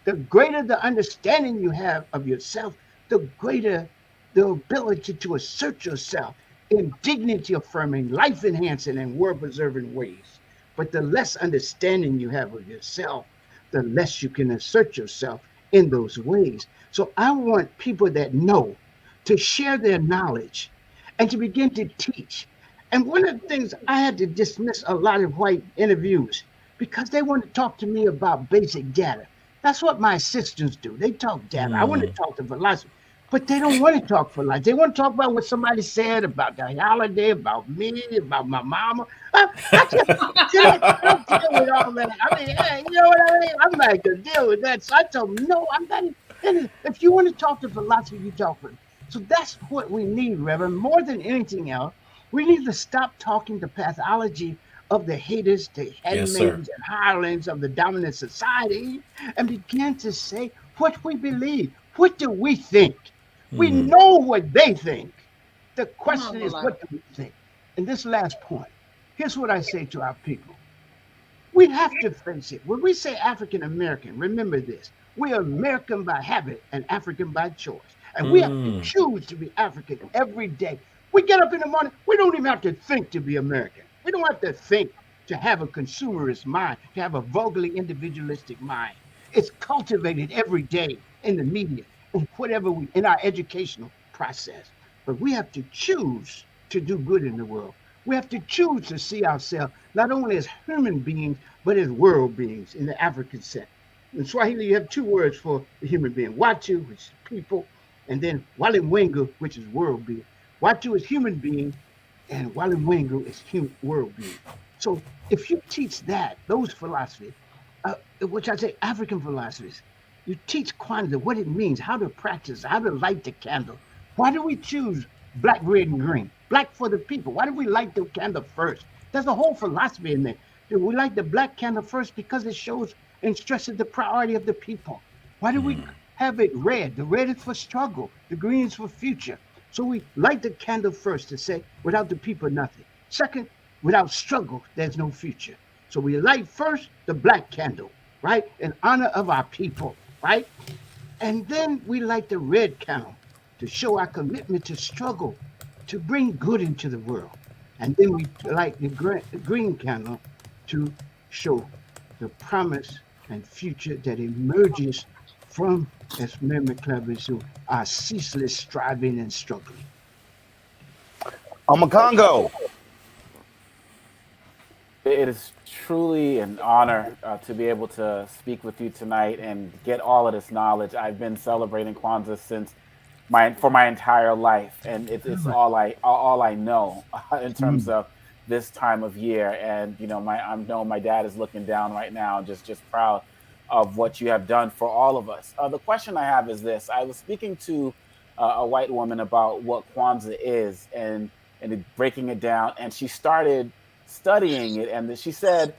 The greater the understanding you have of yourself, the greater the ability to assert yourself in dignity-affirming, life-enhancing, and world-preserving ways. But the less understanding you have of yourself, the less you can assert yourself in those ways. So I want people that know to share their knowledge and to begin to teach. And one of the things I had to dismiss a lot of white interviews because they want to talk to me about basic data. That's what my assistants do. They talk data. I want to talk to philosophy, but they don't want to talk philosophy. They want to talk about what somebody said about the holiday, about me, about my mama. I don't deal with all that. I mean, hey, you know what I mean? I'm not going to deal with that. So I told them, no, I'm not. If you want to talk to philosophy, you talk to them. So that's what we need, Reverend. More than anything else, we need to stop talking the pathology of the haters, the headmaids and hirelings of the dominant society, and begin to say what we believe. What do we think? We know what they think. The question is, what do we think? And this last point, here's what I say to our people. We have to face it. When we say African American, remember this. We are American by habit and African by choice. And we have to choose to be African every day. We get up in the morning, we don't even have to think to be American. We don't have to think to have a consumerist mind, to have a vulgarly individualistic mind. It's cultivated every day in the media, in whatever in our educational process. But we have to choose to do good in the world. We have to choose to see ourselves not only as human beings, but as world beings in the African sense. In Swahili, you have two words for the human being. Watu, which is people, and then Walimwengu, which is world being. Watu is human being, and Walimwengu is world being. So if you teach that, those philosophies, which I say African philosophies, you teach Kwanzaa, what it means, how to practice, how to light the candle. Why do we choose black, red, and green? Black for the people. Why do we light the candle first? There's a whole philosophy in there. We light the black candle first because it shows and stresses the priority of the people. Why do we have it red? The red is for struggle. The green is for future. So we light the candle first to say, without the people, nothing. Second, without struggle, there's no future. So we light first the black candle, right? In honor of our people, right? And then we light the red candle to show our commitment to struggle, to bring good into the world. And then we light the green candle to show the promise and future that emerges from, as Mary McClever said, our ceaseless striving and struggling. Congo. It is truly an honor to be able to speak with you tonight and get all of this knowledge. I've been celebrating Kwanzaa since for my entire life, and it's all I know in terms of this time of year. And you know, I know my dad is looking down right now, just proud of what you have done for all of us. The question I have is this: I was speaking to a white woman about what Kwanzaa is and breaking it down, and she started studying it, and she said,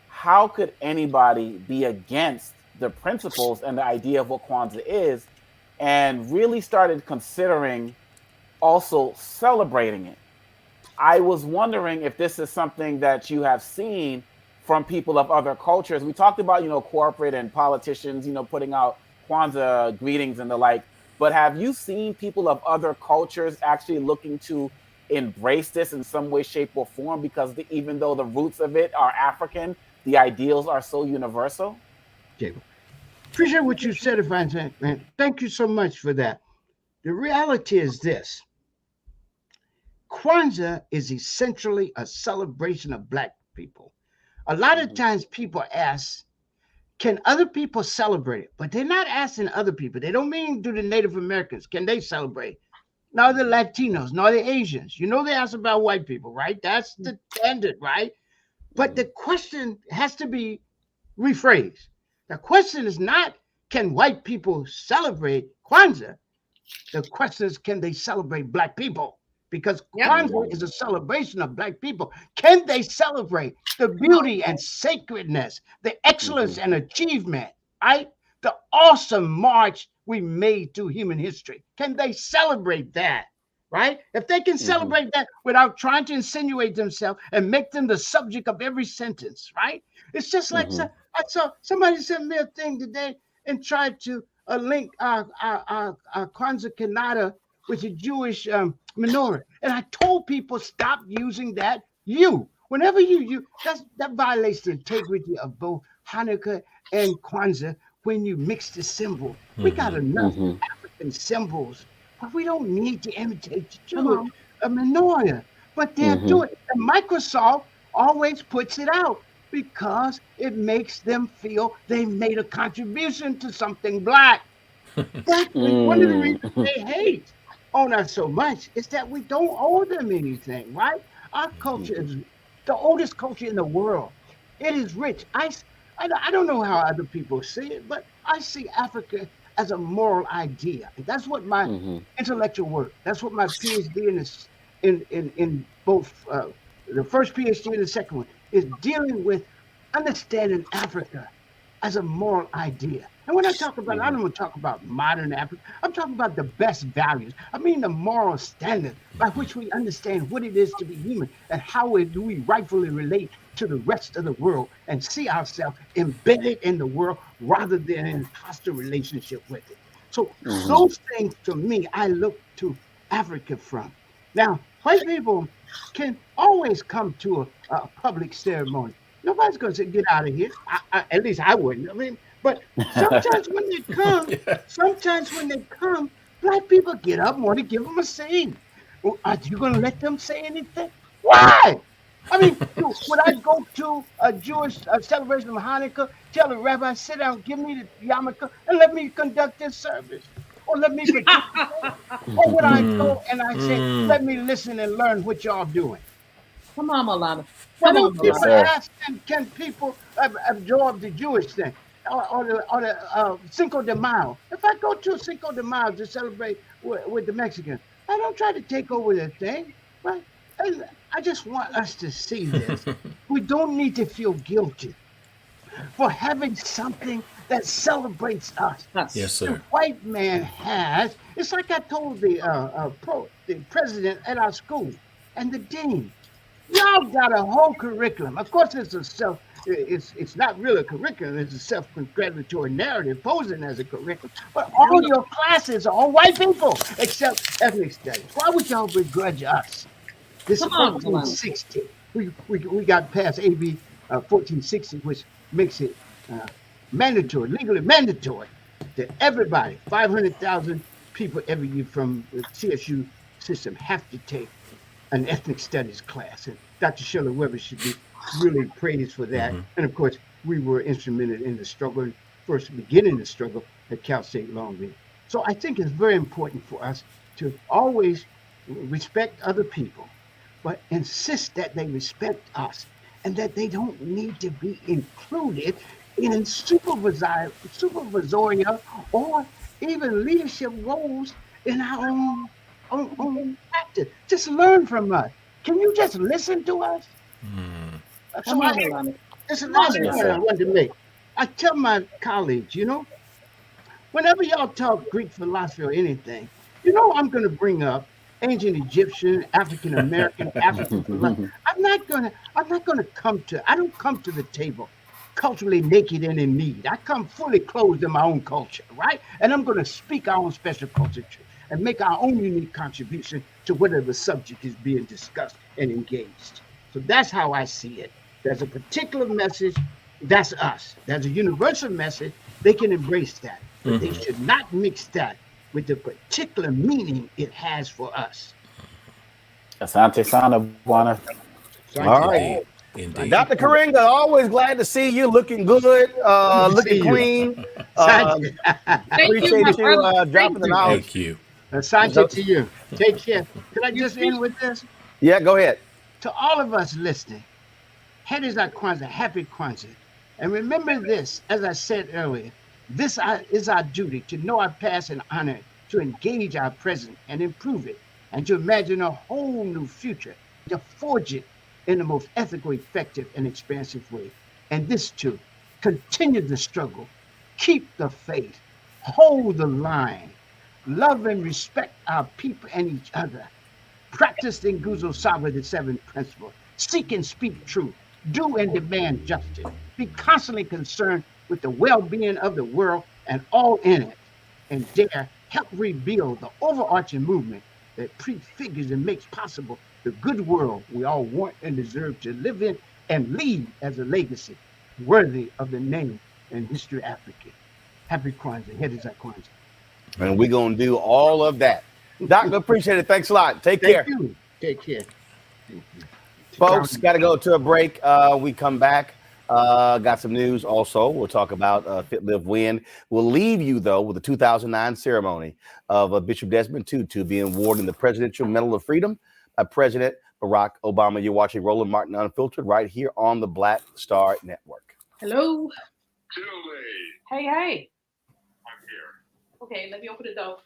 how could anybody be against the principles and the idea of what Kwanzaa is and really started considering also celebrating it. I was wondering if this is something that you have seen from people of other cultures. We talked about, corporate and politicians, putting out Kwanzaa greetings and the like, but have you seen people of other cultures actually looking to embrace this in some way, shape, or form? Because even though the roots of it are African, the ideals are so universal. Okay. Appreciate what you said, Evangelist, man. Thank you so much for that. The reality is this. Kwanzaa is essentially a celebration of Black people. A lot of times people ask, can other people celebrate it? But they're not asking other people. They don't mean do the Native Americans, can they celebrate? Nor the Latinos, nor the Asians. They ask about white people, right? That's the standard, right? But the question has to be rephrased. The question is not, can white people celebrate Kwanzaa? The question is, can they celebrate Black people? Because Kwanzaa is a celebration of Black people. Can they celebrate the beauty and sacredness, the excellence and achievement, right? The awesome march we made through human history. Can they celebrate that, right? If they can celebrate that without trying to insinuate themselves and make them the subject of every sentence, right? It's just like I saw somebody sent me a thing today and tried to link our Kwanzaa Kanata with a Jewish menorah. And I told people, stop using that you. Whenever you that violates the integrity of both Hanukkah and Kwanzaa when you mix the symbol. We got enough African symbols, but we don't need to imitate the Jewish menorah. But they're doing it. And Microsoft always puts it out because it makes them feel they made a contribution to something Black. That's one of the reasons they hate on us so much is that we don't owe them anything, right? Our culture is the oldest culture in the world. It is rich. I don't know how other people see it, but I see Africa as a moral idea. That's what my intellectual work. That's what my PhD in both the first PhD and the second one is dealing with understanding Africa as a moral idea. And when I talk about it, I don't want to talk about modern Africa. I'm talking about the best values. I mean the moral standard by which we understand what it is to be human and how do we rightfully relate to the rest of the world and see ourselves embedded in the world rather than in a hostile relationship with it. So those things, to me, I look to Africa from. Now, white people can always come to a public ceremony. Nobody's going to say, get out of here. At least I wouldn't. I mean, but sometimes when they come, Black people get up and want to give them a scene. Well, are you going to let them say anything? Why? I mean, would I go to a Jewish celebration of Hanukkah, tell the rabbi, sit down, give me the yarmulke, and let me conduct this service? Or let me participate? Or would I go and I say, let me listen and learn what y'all doing? Come on, Milana. Come on, people ask, can people absorb the Jewish thing or the Cinco de Mayo? If I go to Cinco de Mayo to celebrate with the Mexicans, I don't try to take over the thing, right? And I just want us to see this. We don't need to feel guilty for having something that celebrates us. Yes, sir. The white man has. It's like I told the president at our school and the dean. Y'all got a whole curriculum. Of course, it's not really a curriculum. It's a self-congratulatory narrative posing as a curriculum. But all your classes are all white people except ethnic studies. Why would y'all begrudge us? This is 1460. We got past AB 1460, which makes it mandatory, legally mandatory that everybody, 500,000 people every year from the CSU system have to take an ethnic studies class. And Dr. Shirley Weber should be really praised for that. And of course, we were instrumental in the struggle, first beginning the struggle at Cal State Long Beach. So I think it's very important for us to always respect other people, but insist that they respect us and that they don't need to be included in supervisory or even leadership roles in our own practice. Just learn from us. Can you just listen to us? So this is the last point I wanted to make. I tell my colleagues, Whenever y'all talk Greek philosophy or anything, you know I'm going to bring up ancient Egyptian, African American, African philosophy. I don't come to the table culturally naked and in need. I come fully clothed in my own culture, right? And I'm going to speak our own special culture and make our own unique contribution to whatever subject is being discussed and engaged. So that's how I see it. There's a particular message, that's us. There's a universal message, they can embrace that. But they should not mix that with the particular meaning it has for us. Asante Sana, Bwana. All right. Indeed. Dr. Karinga, always glad to see you looking good, looking clean. Appreciate you dropping the knowledge. Thank you. Asante to you. Take care. Can I just end with this? Yeah, go ahead. To all of us listening, Heri za Kwanzaa, happy Kwanzaa. And remember this, as I said earlier, this is our duty to know our past and honor it, to engage our present and improve it, and to imagine a whole new future, to forge it in the most ethical, effective, and expansive way. And this too, continue the struggle, keep the faith, hold the line, love and respect our people and each other, practice the Nguzo Saba, the 7 principles, seek and speak truth, do and demand justice, be constantly concerned with the well-being of the world and all in it, and dare help rebuild the overarching movement that prefigures and makes possible the good world we all want and deserve to live in and leave as a legacy worthy of the name and history of Africa. Happy Kwanzaa. Heri za Kwanzaa. And we're going to do all of that. Doctor, appreciate it. Thanks a lot. Take care. Thank you. Take care. Folks, got to go to a break. We come back. Got some news also. We'll talk about Fit, Live, Win. We'll leave you, though, with the 2009 ceremony of Bishop Desmond Tutu being awarded the Presidential Medal of Freedom by President Barack Obama. You're watching Roland Martin Unfiltered right here on the Black Star Network. Hello. Hey, hey. I'm here. Okay, let me open the door.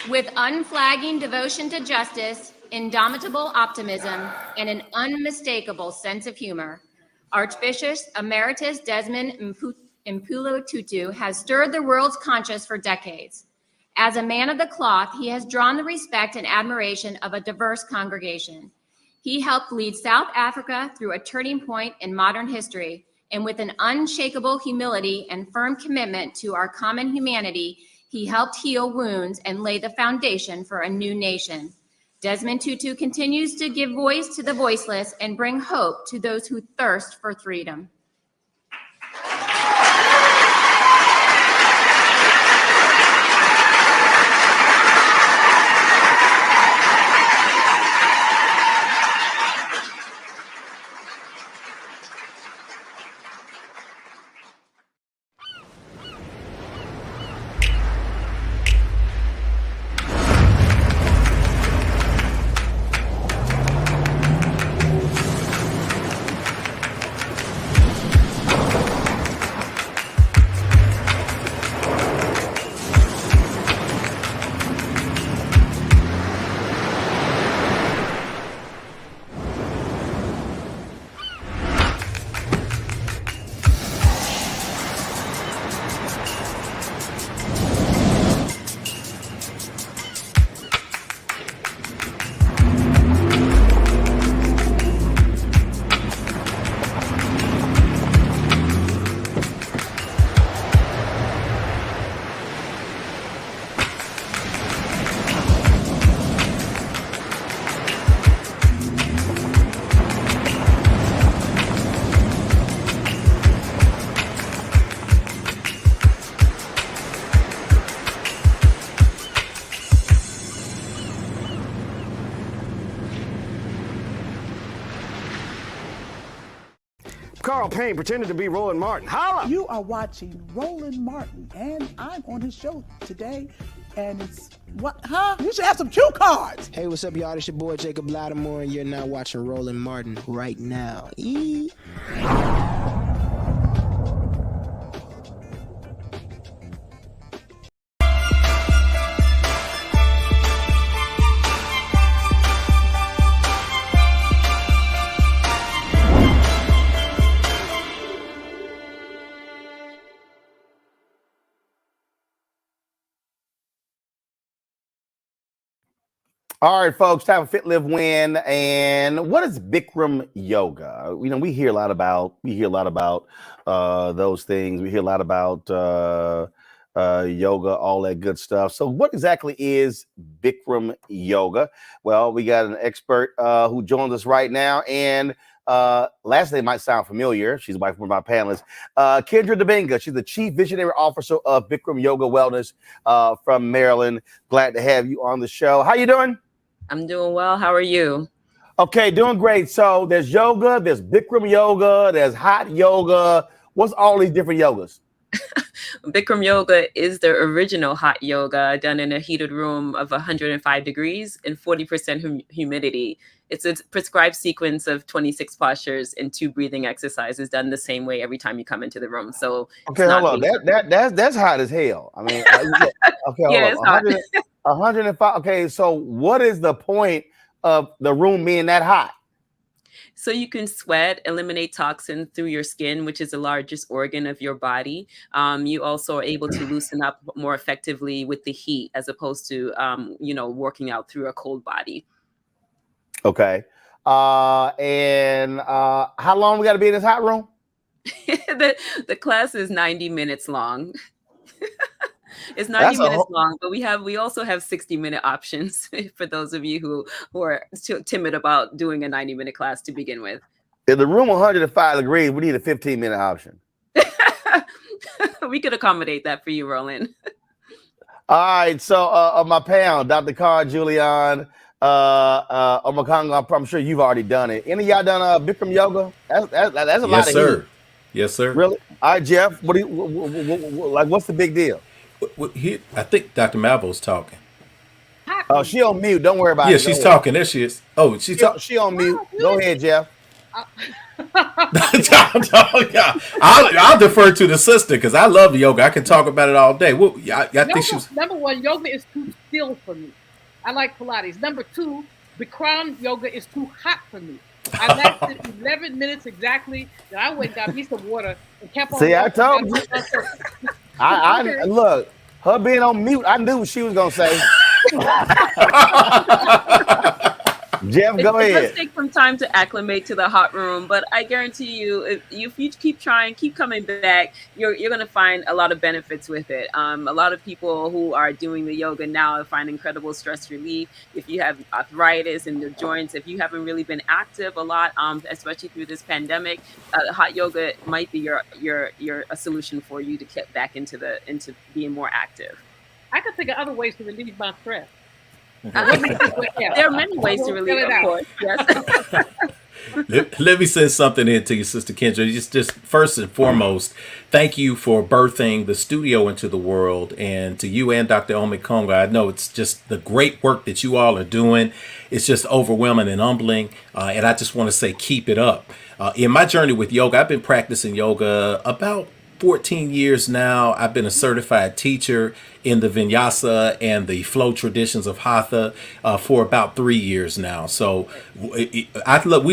With unflagging devotion to justice, indomitable optimism, and an unmistakable sense of humor, Archbishop Emeritus Desmond Tutu has stirred the world's conscience for decades. As a man of the cloth, he has drawn the respect and admiration of a diverse congregation. He helped lead South Africa through a turning point in modern history, and with an unshakable humility and firm commitment to our common humanity, he helped heal wounds and lay the foundation for a new nation. Desmond Tutu continues to give voice to the voiceless and bring hope to those who thirst for freedom. Carl Payne pretended to be Roland Martin. Holla! You are watching Roland Martin, and I'm on his show today, and it's what? Huh? You should have some cue cards. Hey, what's up, y'all? It's your boy Jacob Lattimore, and you're now watching Roland Martin right now. All right, folks, time for Fit, Live, Win. And what is Bikram yoga? You know, we hear a lot about those things. We hear a lot about yoga, all that good stuff. So what exactly is Bikram yoga? Well, we got an expert who joins us right now. And last name might sound familiar. She's wife of one of my panelists. Kendra Debinga. She's the Chief Visionary Officer of Bikram Yoga Wellness from Maryland. Glad to have you on the show. How you doing? I'm doing well. How are you? Okay, doing great. So there's yoga, there's Bikram yoga, there's hot yoga. What's all these different yogas? Bikram yoga is the original hot yoga done in a heated room of 105 degrees and 40% humidity. It's a prescribed sequence of 26 postures and 2 breathing exercises done the same way every time you come into the room. So okay, hold on. That's hot as hell. I mean, okay, yeah, hold on. 105. Okay, so what is the point of the room being that hot? So you can sweat, eliminate toxin through your skin, which is the largest organ of your body. You also are able to loosen up more effectively with the heat as opposed to, working out through a cold body. Okay. And how long we got to be in this hot room? The class is 90 minutes long. It's 90 minutes long, but we also have 60-minute options for those of you who are too timid about doing a 90-minute class to begin with. In the room 105 degrees, we need a 15-minute option. We could accommodate that for you, Roland. All right, so on my panel, Dr. Carl Julian, I'm sure you've already done it. Any of y'all done Bikram yoga? That's a lot of heat. Yes, sir. Really? All right, Jeff. What's the big deal? I think Dr. Malvo's talking. Oh, she on mute. Don't worry about it. Yeah, she's talking. There she is. Oh, she on mute. Go ahead, Jeff. I'll defer to the sister because I love yoga. I can talk about it all day. Well, I think she was. Number one, yoga is too still for me. I like Pilates. Number two, Bikram yoga is too hot for me. I lasted 11 minutes exactly. Then I went and got me some water and kept on. See, I told you. I look, her being on mute, I knew what she was gonna say. Jeff, go ahead. It does take some time to acclimate to the hot room, but I guarantee you, if you keep trying, keep coming back, you're going to find a lot of benefits with it. A lot of people who are doing the yoga now find incredible stress relief. If you have arthritis in the joints, if you haven't really been active a lot, especially through this pandemic, hot yoga might be a solution for you to get back into being more active. I could think of other ways to relieve my stress. There are many ways to relieve it, of course. Yes. Let me send something in to you, Sister Kendra. Just first and foremost, thank you for birthing the studio into the world, and to you and Dr. Omekonga. I know it's just the great work that you all are doing. It's just overwhelming and humbling, and I just want to say keep it up. In my journey with yoga, I've been practicing yoga about 14 years now. I've been a certified teacher in the Vinyasa and the flow traditions of Hatha for about 3 years now. So we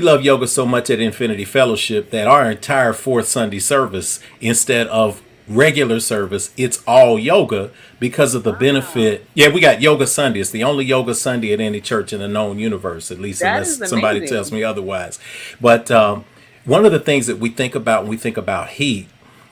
love yoga so much at Infinity Fellowship that our entire fourth Sunday service, instead of regular service, it's all yoga because of the benefit. Yeah, we got Yoga Sunday. It's the only Yoga Sunday at any church in the known universe, at least unless somebody tells me otherwise. But one of the things that we think about when we think about heat,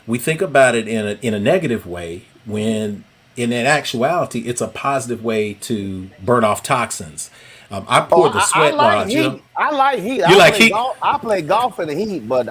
we think about it in a negative way, when in actuality, it's a positive way to burn off toxins. I pour the sweat lodge. I like heat. You like heat? I play golf in the heat, but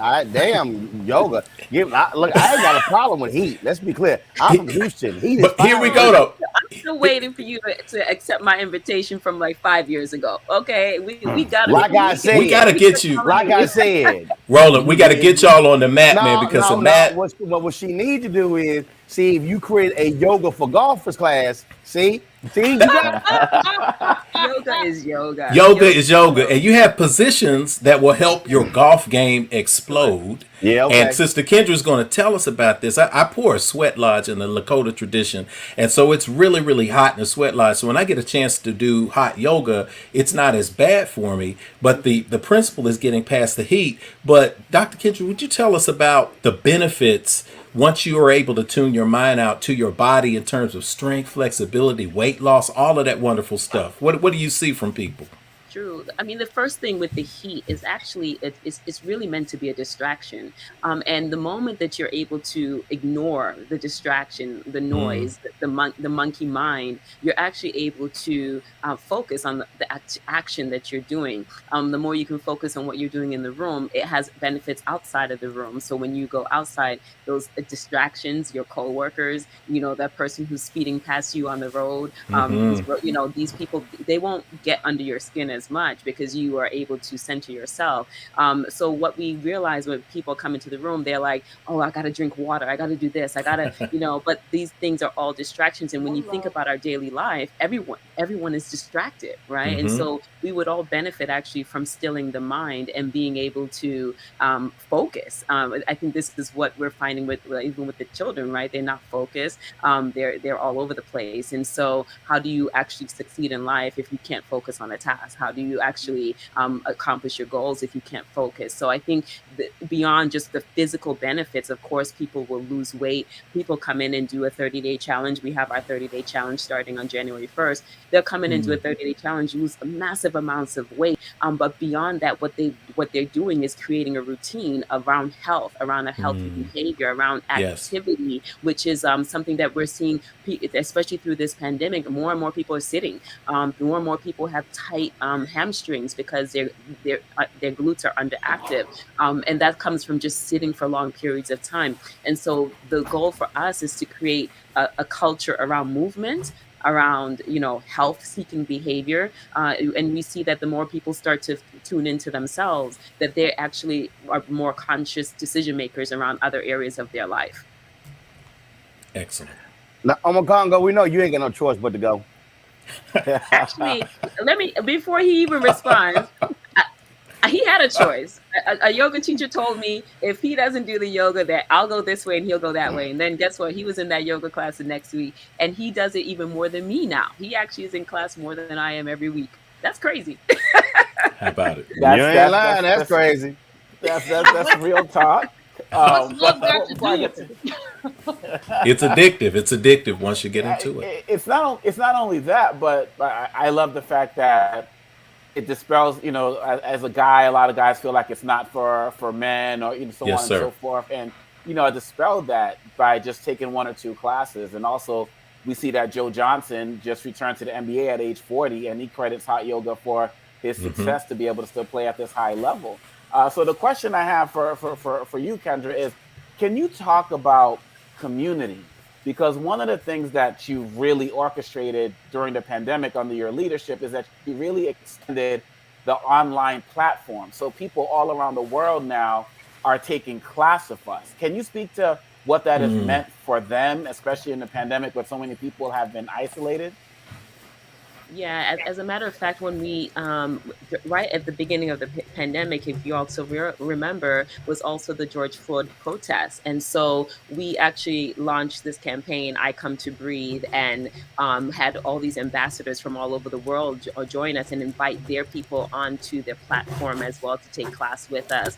yoga. Look, I ain't got a problem with heat. Let's be clear. I'm from Houston. Heat is fine. Here we go, though. I'm still waiting for you to accept my invitation from like 5 years ago. Okay, we got to. We got to get you. Like I said, Roland, we got to get y'all on the mat, man, because the mat. What she needs to do is see if you create a yoga for golfers class. See, you got yoga is yoga. Yoga is yoga, and you have positions that will help your golf game explode. Yeah, okay. And Sister Kendra is going to tell us about this. I pour a sweat lodge in the Lakota tradition, and so it's really, really hot in the sweat lodge. So when I get a chance to do hot yoga, it's not as bad for me. But the principle is getting past the heat. But Dr. Kendra, would you tell us about the benefits once you are able to tune your mind out to your body in terms of strength, flexibility, weight loss, all of that wonderful stuff? What do you see from people? True. I mean, the first thing with the heat is actually it's really meant to be a distraction. And the moment that you're able to ignore the distraction, the noise, the monkey mind, you're actually able to focus on the action that you're doing. The more you can focus on what you're doing in the room, it has benefits outside of the room. So when you go outside, those distractions, your coworkers, that person who's speeding past you on the road, these people, they won't get under your skin as much because you are able to center yourself. So what we realize when people come into the room, they're like, oh, I got to drink water. I got to do this. I got to, but these things are all distractions. And when you think about our daily life, everyone is distracted, right? And so we would all benefit actually from stilling the mind and being able to focus. I think this is what we're finding even with the children, right? They're not focused. They're all over the place. And so how do you actually succeed in life if you can't focus on a task? How do you actually accomplish your goals if you can't focus? So I think beyond just the physical benefits, of course, people will lose weight. People come in and do a 30-day challenge. We have our 30-day challenge starting on January 1st. They'll come in and do a 30-day challenge, lose massive amounts of weight. But beyond that, what they're doing is creating a routine around health, around a healthy behavior, around activity, which is something that we're seeing, especially through this pandemic. More and more people are sitting. More and more people have tight hamstrings because their glutes are underactive, and that comes from just sitting for long periods of time. And so the goal for us is to create a culture around movement, around health-seeking behavior, and we see that the more people start to tune into themselves, that they actually are more conscious decision makers around other areas of their life. Excellent. Now, Omokongo, we know you ain't got no choice but to go. Actually, before he even responds, he had a choice. A yoga teacher told me if he doesn't do the yoga, that I'll go this way and he'll go that way. And then guess what? He was in that yoga class the next week, and he does it even more than me now. He actually is in class more than I am every week. That's crazy. How about it? You ain't lying. That's crazy. That's real talk. It's addictive. It's addictive once you get into it. It's not only that, but I love the fact that it dispels, as a guy, a lot of guys feel like it's not for men or so on and so forth. And, I dispelled that by just taking 1 or 2 classes. And also we see that Joe Johnson just returned to the NBA at age 40, and he credits hot yoga for his success to be able to still play at this high level. So the question I have for you, Kendra, is can you talk about community? Because one of the things that you really orchestrated during the pandemic under your leadership is that you really extended the online platform. So people all around the world now are taking class with us. Can you speak to what that has meant for them, especially in the pandemic where so many people have been isolated? Yeah, as a matter of fact, when we, right at the beginning of the pandemic, if you also remember, was also the George Floyd protests. And so we actually launched this campaign, I Come to Breathe, and had all these ambassadors from all over the world join us and invite their people onto their platform as well to take class with us.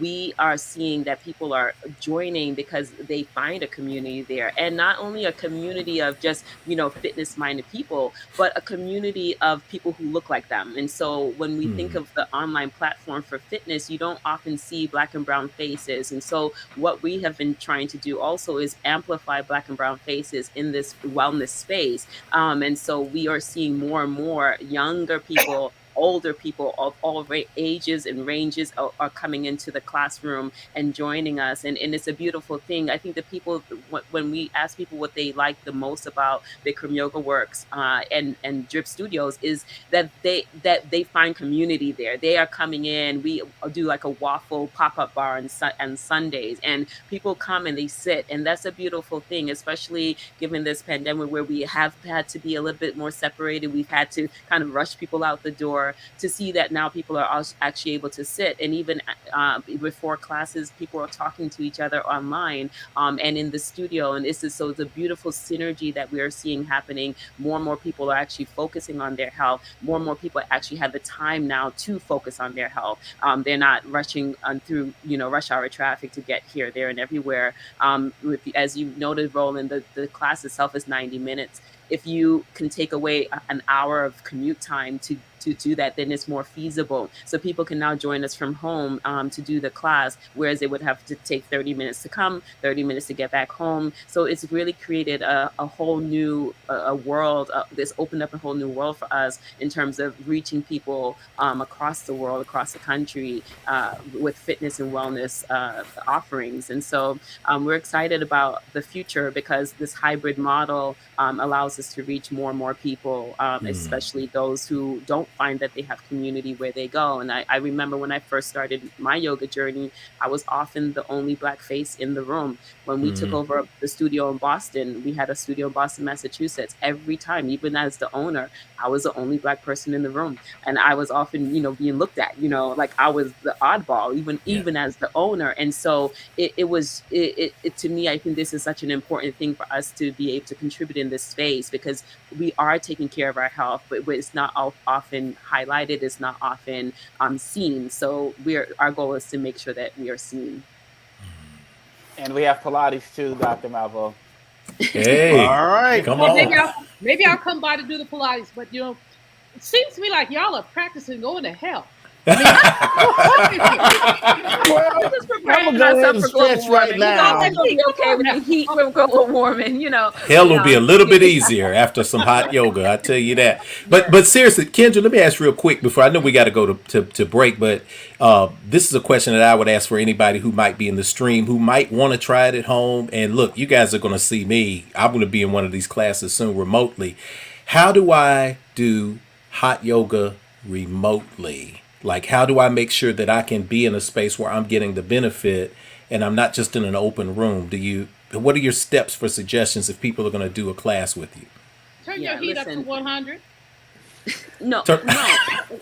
We are seeing that people are joining because they find a community there, and not only a community of just, fitness-minded people, but a community of people who look like them. And so when we think of the online platform for fitness, you don't often see Black and brown faces. And so what we have been trying to do also is amplify Black and brown faces in this wellness space. And so we are seeing more and more younger people, older people of all ages and ranges are coming into the classroom and joining us. And it's a beautiful thing. I think the people, when we ask people what they like the most about Bikram Yoga Works and Drip Studios, is that they find community there. They are coming in. We do like a waffle pop-up bar on Sundays, and people come and they sit. And that's a beautiful thing, especially given this pandemic where we have had to be a little bit more separated. We've had to kind of rush people out the door. before, to see that now people are actually able to sit, and even before classes, people are talking to each other online and in the studio. And it's a beautiful synergy that we are seeing happening. More and more people are actually focusing on their health. More and more people actually have the time now to focus on their health. They're not rushing through rush hour traffic to get here, there, and everywhere. As you noted, Roland, the class itself is 90 minutes. If you can take away an hour of commute time to do that, then it's more feasible. So people can now join us from home to do the class, whereas they would have to take 30 minutes to come, 30 minutes to get back home. So it's really created a whole new world. This opened up a whole new world for us in terms of reaching people across the world, across the country, with fitness and wellness offerings. And so we're excited about the future, because this hybrid model allows us to reach more and more people, especially those who don't find that they have community where they go. And I remember when I first started my yoga journey, I was often the only Black face in the room. When we took over the studio in Boston, we had a studio in Boston, Massachusetts. Every time, even as the owner, I was the only Black person in the room. And I was often, being looked at, like I was the oddball, even as the owner. And so it was to me, I think this is such an important thing for us to be able to contribute in this space, because we are taking care of our health, but it's not often highlighted, it's not often seen. So our goal is to make sure that we are seen. And we have Pilates too, Dr. Malvo. Hey, all right, come Well, on. maybe I'll come by to do the Pilates, but it seems to me like y'all are practicing going to hell. Well, Just preparing I'm gonna go ahead myself and for global stretch right warming. now. I'm gonna be okay with the heat from global warming. Hell will be a little bit easier after some hot yoga, I tell you that. But seriously, Kendra, let me ask real quick before I know we got to go to break. But this is a question that I would ask for anybody who might be in the stream, who might want to try it at home. And look, you guys are going to see me. I'm going to be in one of these classes soon remotely. How do I do hot yoga remotely? Like, how do I make sure that I can be in a space where I'm getting the benefit and I'm not just in an open room? What are your steps for suggestions if people are going to do a class with you? Turn your heat up to 100. No.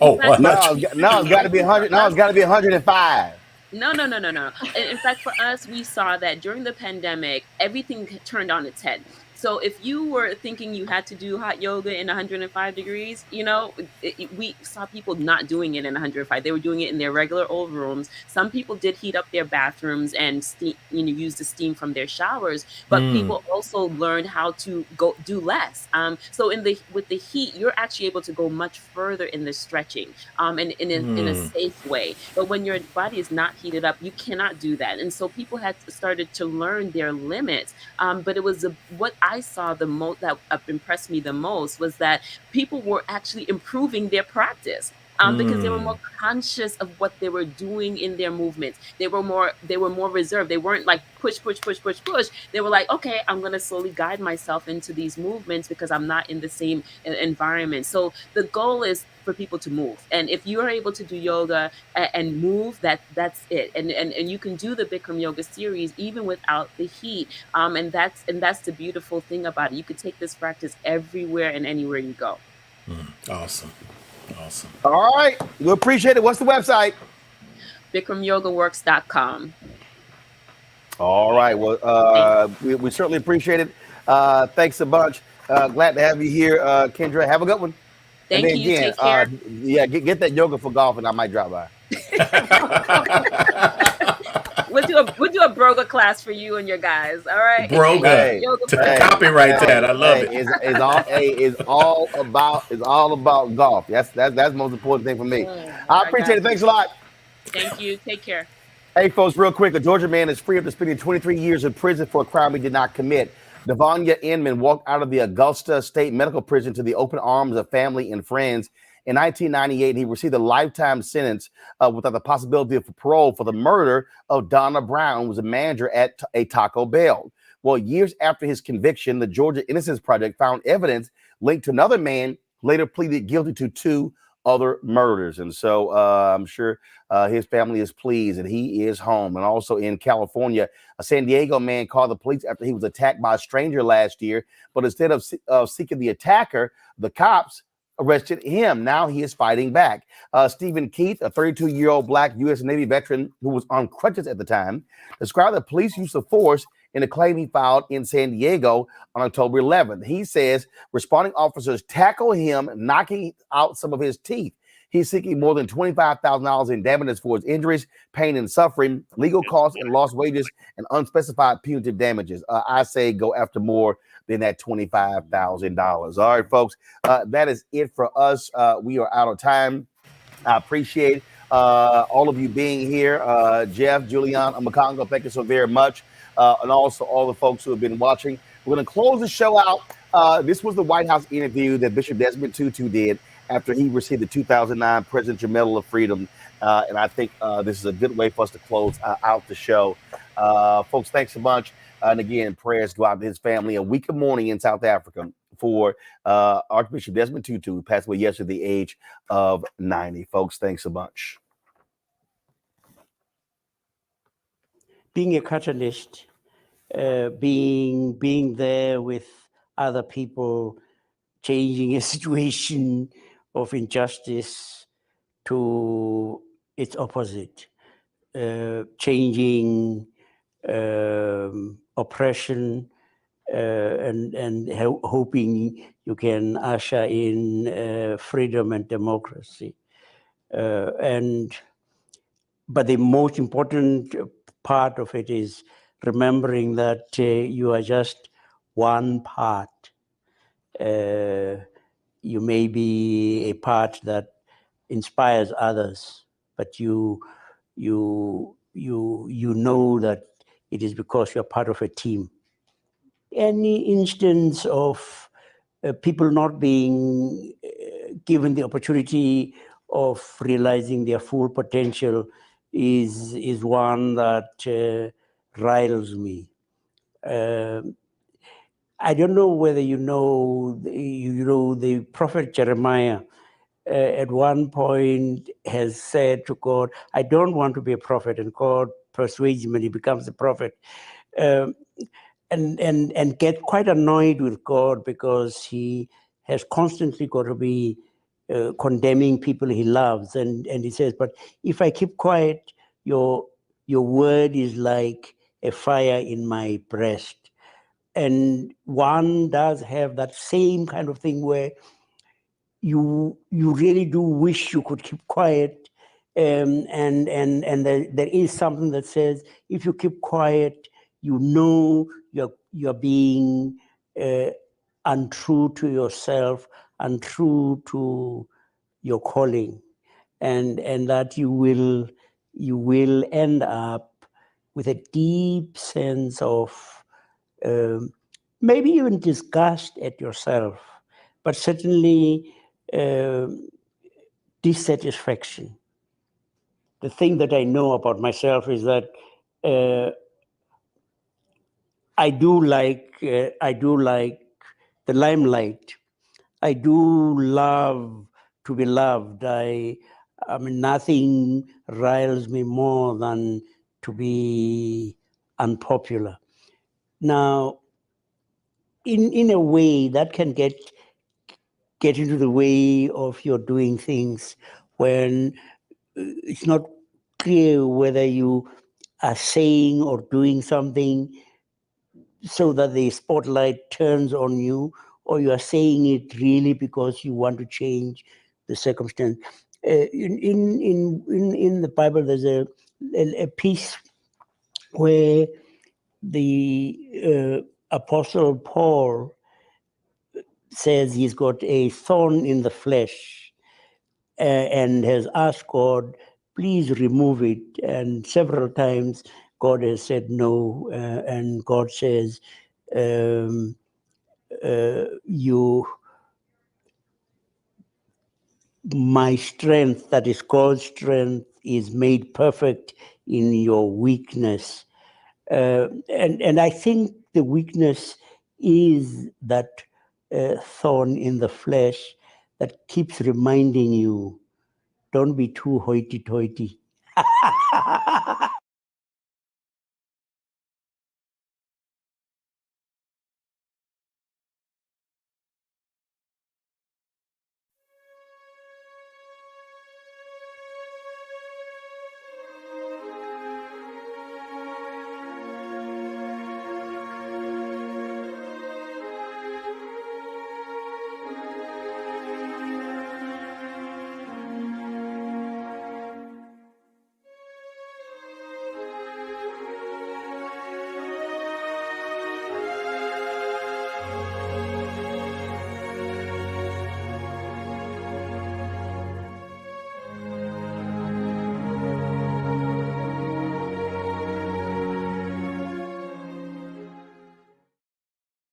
Oh, no, it's got to be 100. No, it's got to be 105. No. In fact, for us, we saw that during the pandemic, everything turned on its head. So if you were thinking you had to do hot yoga in 105 degrees, we saw people not doing it in 105. They were doing it in their regular old rooms. Some people did heat up their bathrooms and steam, use the steam from their showers. But people also learned how to go do less. So with the heat, you're actually able to go much further in the stretching, and in a safe way. But when your body is not heated up, you cannot do that. And so people had started to learn their limits. But it was what I saw the most that impressed me the most was that people were actually improving their practice. Because they were more conscious of what they were doing in their movements. They were more reserved. They weren't like push. They were like, okay, I'm going to slowly guide myself into these movements because I'm not in the same environment. So the goal is for people to move. And if you are able to do yoga and move, that's it. And you can do the Bikram yoga series even without the heat. And that's the beautiful thing about it. You could take this practice everywhere and anywhere you go. Awesome. All right. We appreciate it. What's the website? BikramYogaWorks.com. All right. Well, we certainly appreciate it. Thanks a bunch. Glad to have you here, Kendra. Have a good one. Thank and then you. Again, Take care. Yeah, get that yoga for golf, and I might drop by. We'll do a broga class for you and your guys. All right. Broga. Copyright that. I love it. It's all about golf. That's the most important thing for me. I appreciate it. Thanks a lot. Thank you. Take care. Hey, folks, real quick. A Georgia man is free after spending 23 years in prison for a crime he did not commit. Devanya Inman walked out of the Augusta State Medical Prison to the open arms of family and friends. In 1998, he received a lifetime sentence without the possibility of parole for the murder of Donna Brown, who was a manager at a Taco Bell. Well, years after his conviction, the Georgia Innocence Project found evidence linked to another man, later pleaded guilty to 2 other murders. And so I'm sure his family is pleased and he is home. And also in California, a San Diego man called the police after he was attacked by a stranger last year. But instead of seeking the attacker, the cops arrested him. Now he is fighting back. Stephen Keith, a 32-year-old Black U.S. Navy veteran who was on crutches at the time, described the police use of force in a claim he filed in San Diego on October 11th. He says responding officers tackled him, knocking out some of his teeth. He's seeking more than $25,000 in damages for his injuries, pain and suffering, legal costs and lost wages, and unspecified punitive damages. I say go after more than that $25,000. All right, folks, that is it for us. We are out of time. I appreciate all of you being here. Jeff, Julian, Makongo, thank you so very much. And also all the folks who have been watching. We're going to close the show out. This was the White House interview that Bishop Desmond Tutu did after he received the 2009 Presidential Medal of Freedom. And I think this is a good way for us to close out the show. Folks, thanks so much. And again, prayers go out to his family. A week of mourning in South Africa for Archbishop Desmond Tutu, who passed away yesterday at the age of 90. Folks, thanks so much. Being a catalyst, being there with other people, changing a situation of injustice to its opposite, changing oppression, and hoping you can usher in freedom and democracy. But the most important part of it is remembering that you are just one part. You may be a part that inspires others, but you know that it is because you're part of a team. Any instance of people not being given the opportunity of realizing their full potential is one that riles me. I don't know whether you know the prophet Jeremiah at one point has said to God, I don't want to be a prophet, and God persuades him and he becomes a prophet. And get quite annoyed with God because he has constantly got to be condemning people he loves. And he says, but if I keep quiet, your word is like a fire in my breast. And one does have that same kind of thing where you really do wish you could keep quiet. And there is something that says, if you keep quiet, you know you're being untrue to yourself, untrue to your calling, and that you will end up with a deep sense of maybe even disgust at yourself, but certainly dissatisfaction. The thing that I know about myself is that I do like the limelight. I do love to be loved. I mean, nothing riles me more than to be unpopular. Now, in a way, that can get into the way of your doing things when it's not clear whether you are saying or doing something so that the spotlight turns on you, or you are saying it really because you want to change the circumstance. In the Bible, there's a piece where the Apostle Paul says he's got a thorn in the flesh and has asked God, please remove it. And several times God has said no, and God says, my strength, that is God's strength, is made perfect in your weakness. And I think the weakness is that thorn in the flesh that keeps reminding you, don't be too hoity-toity.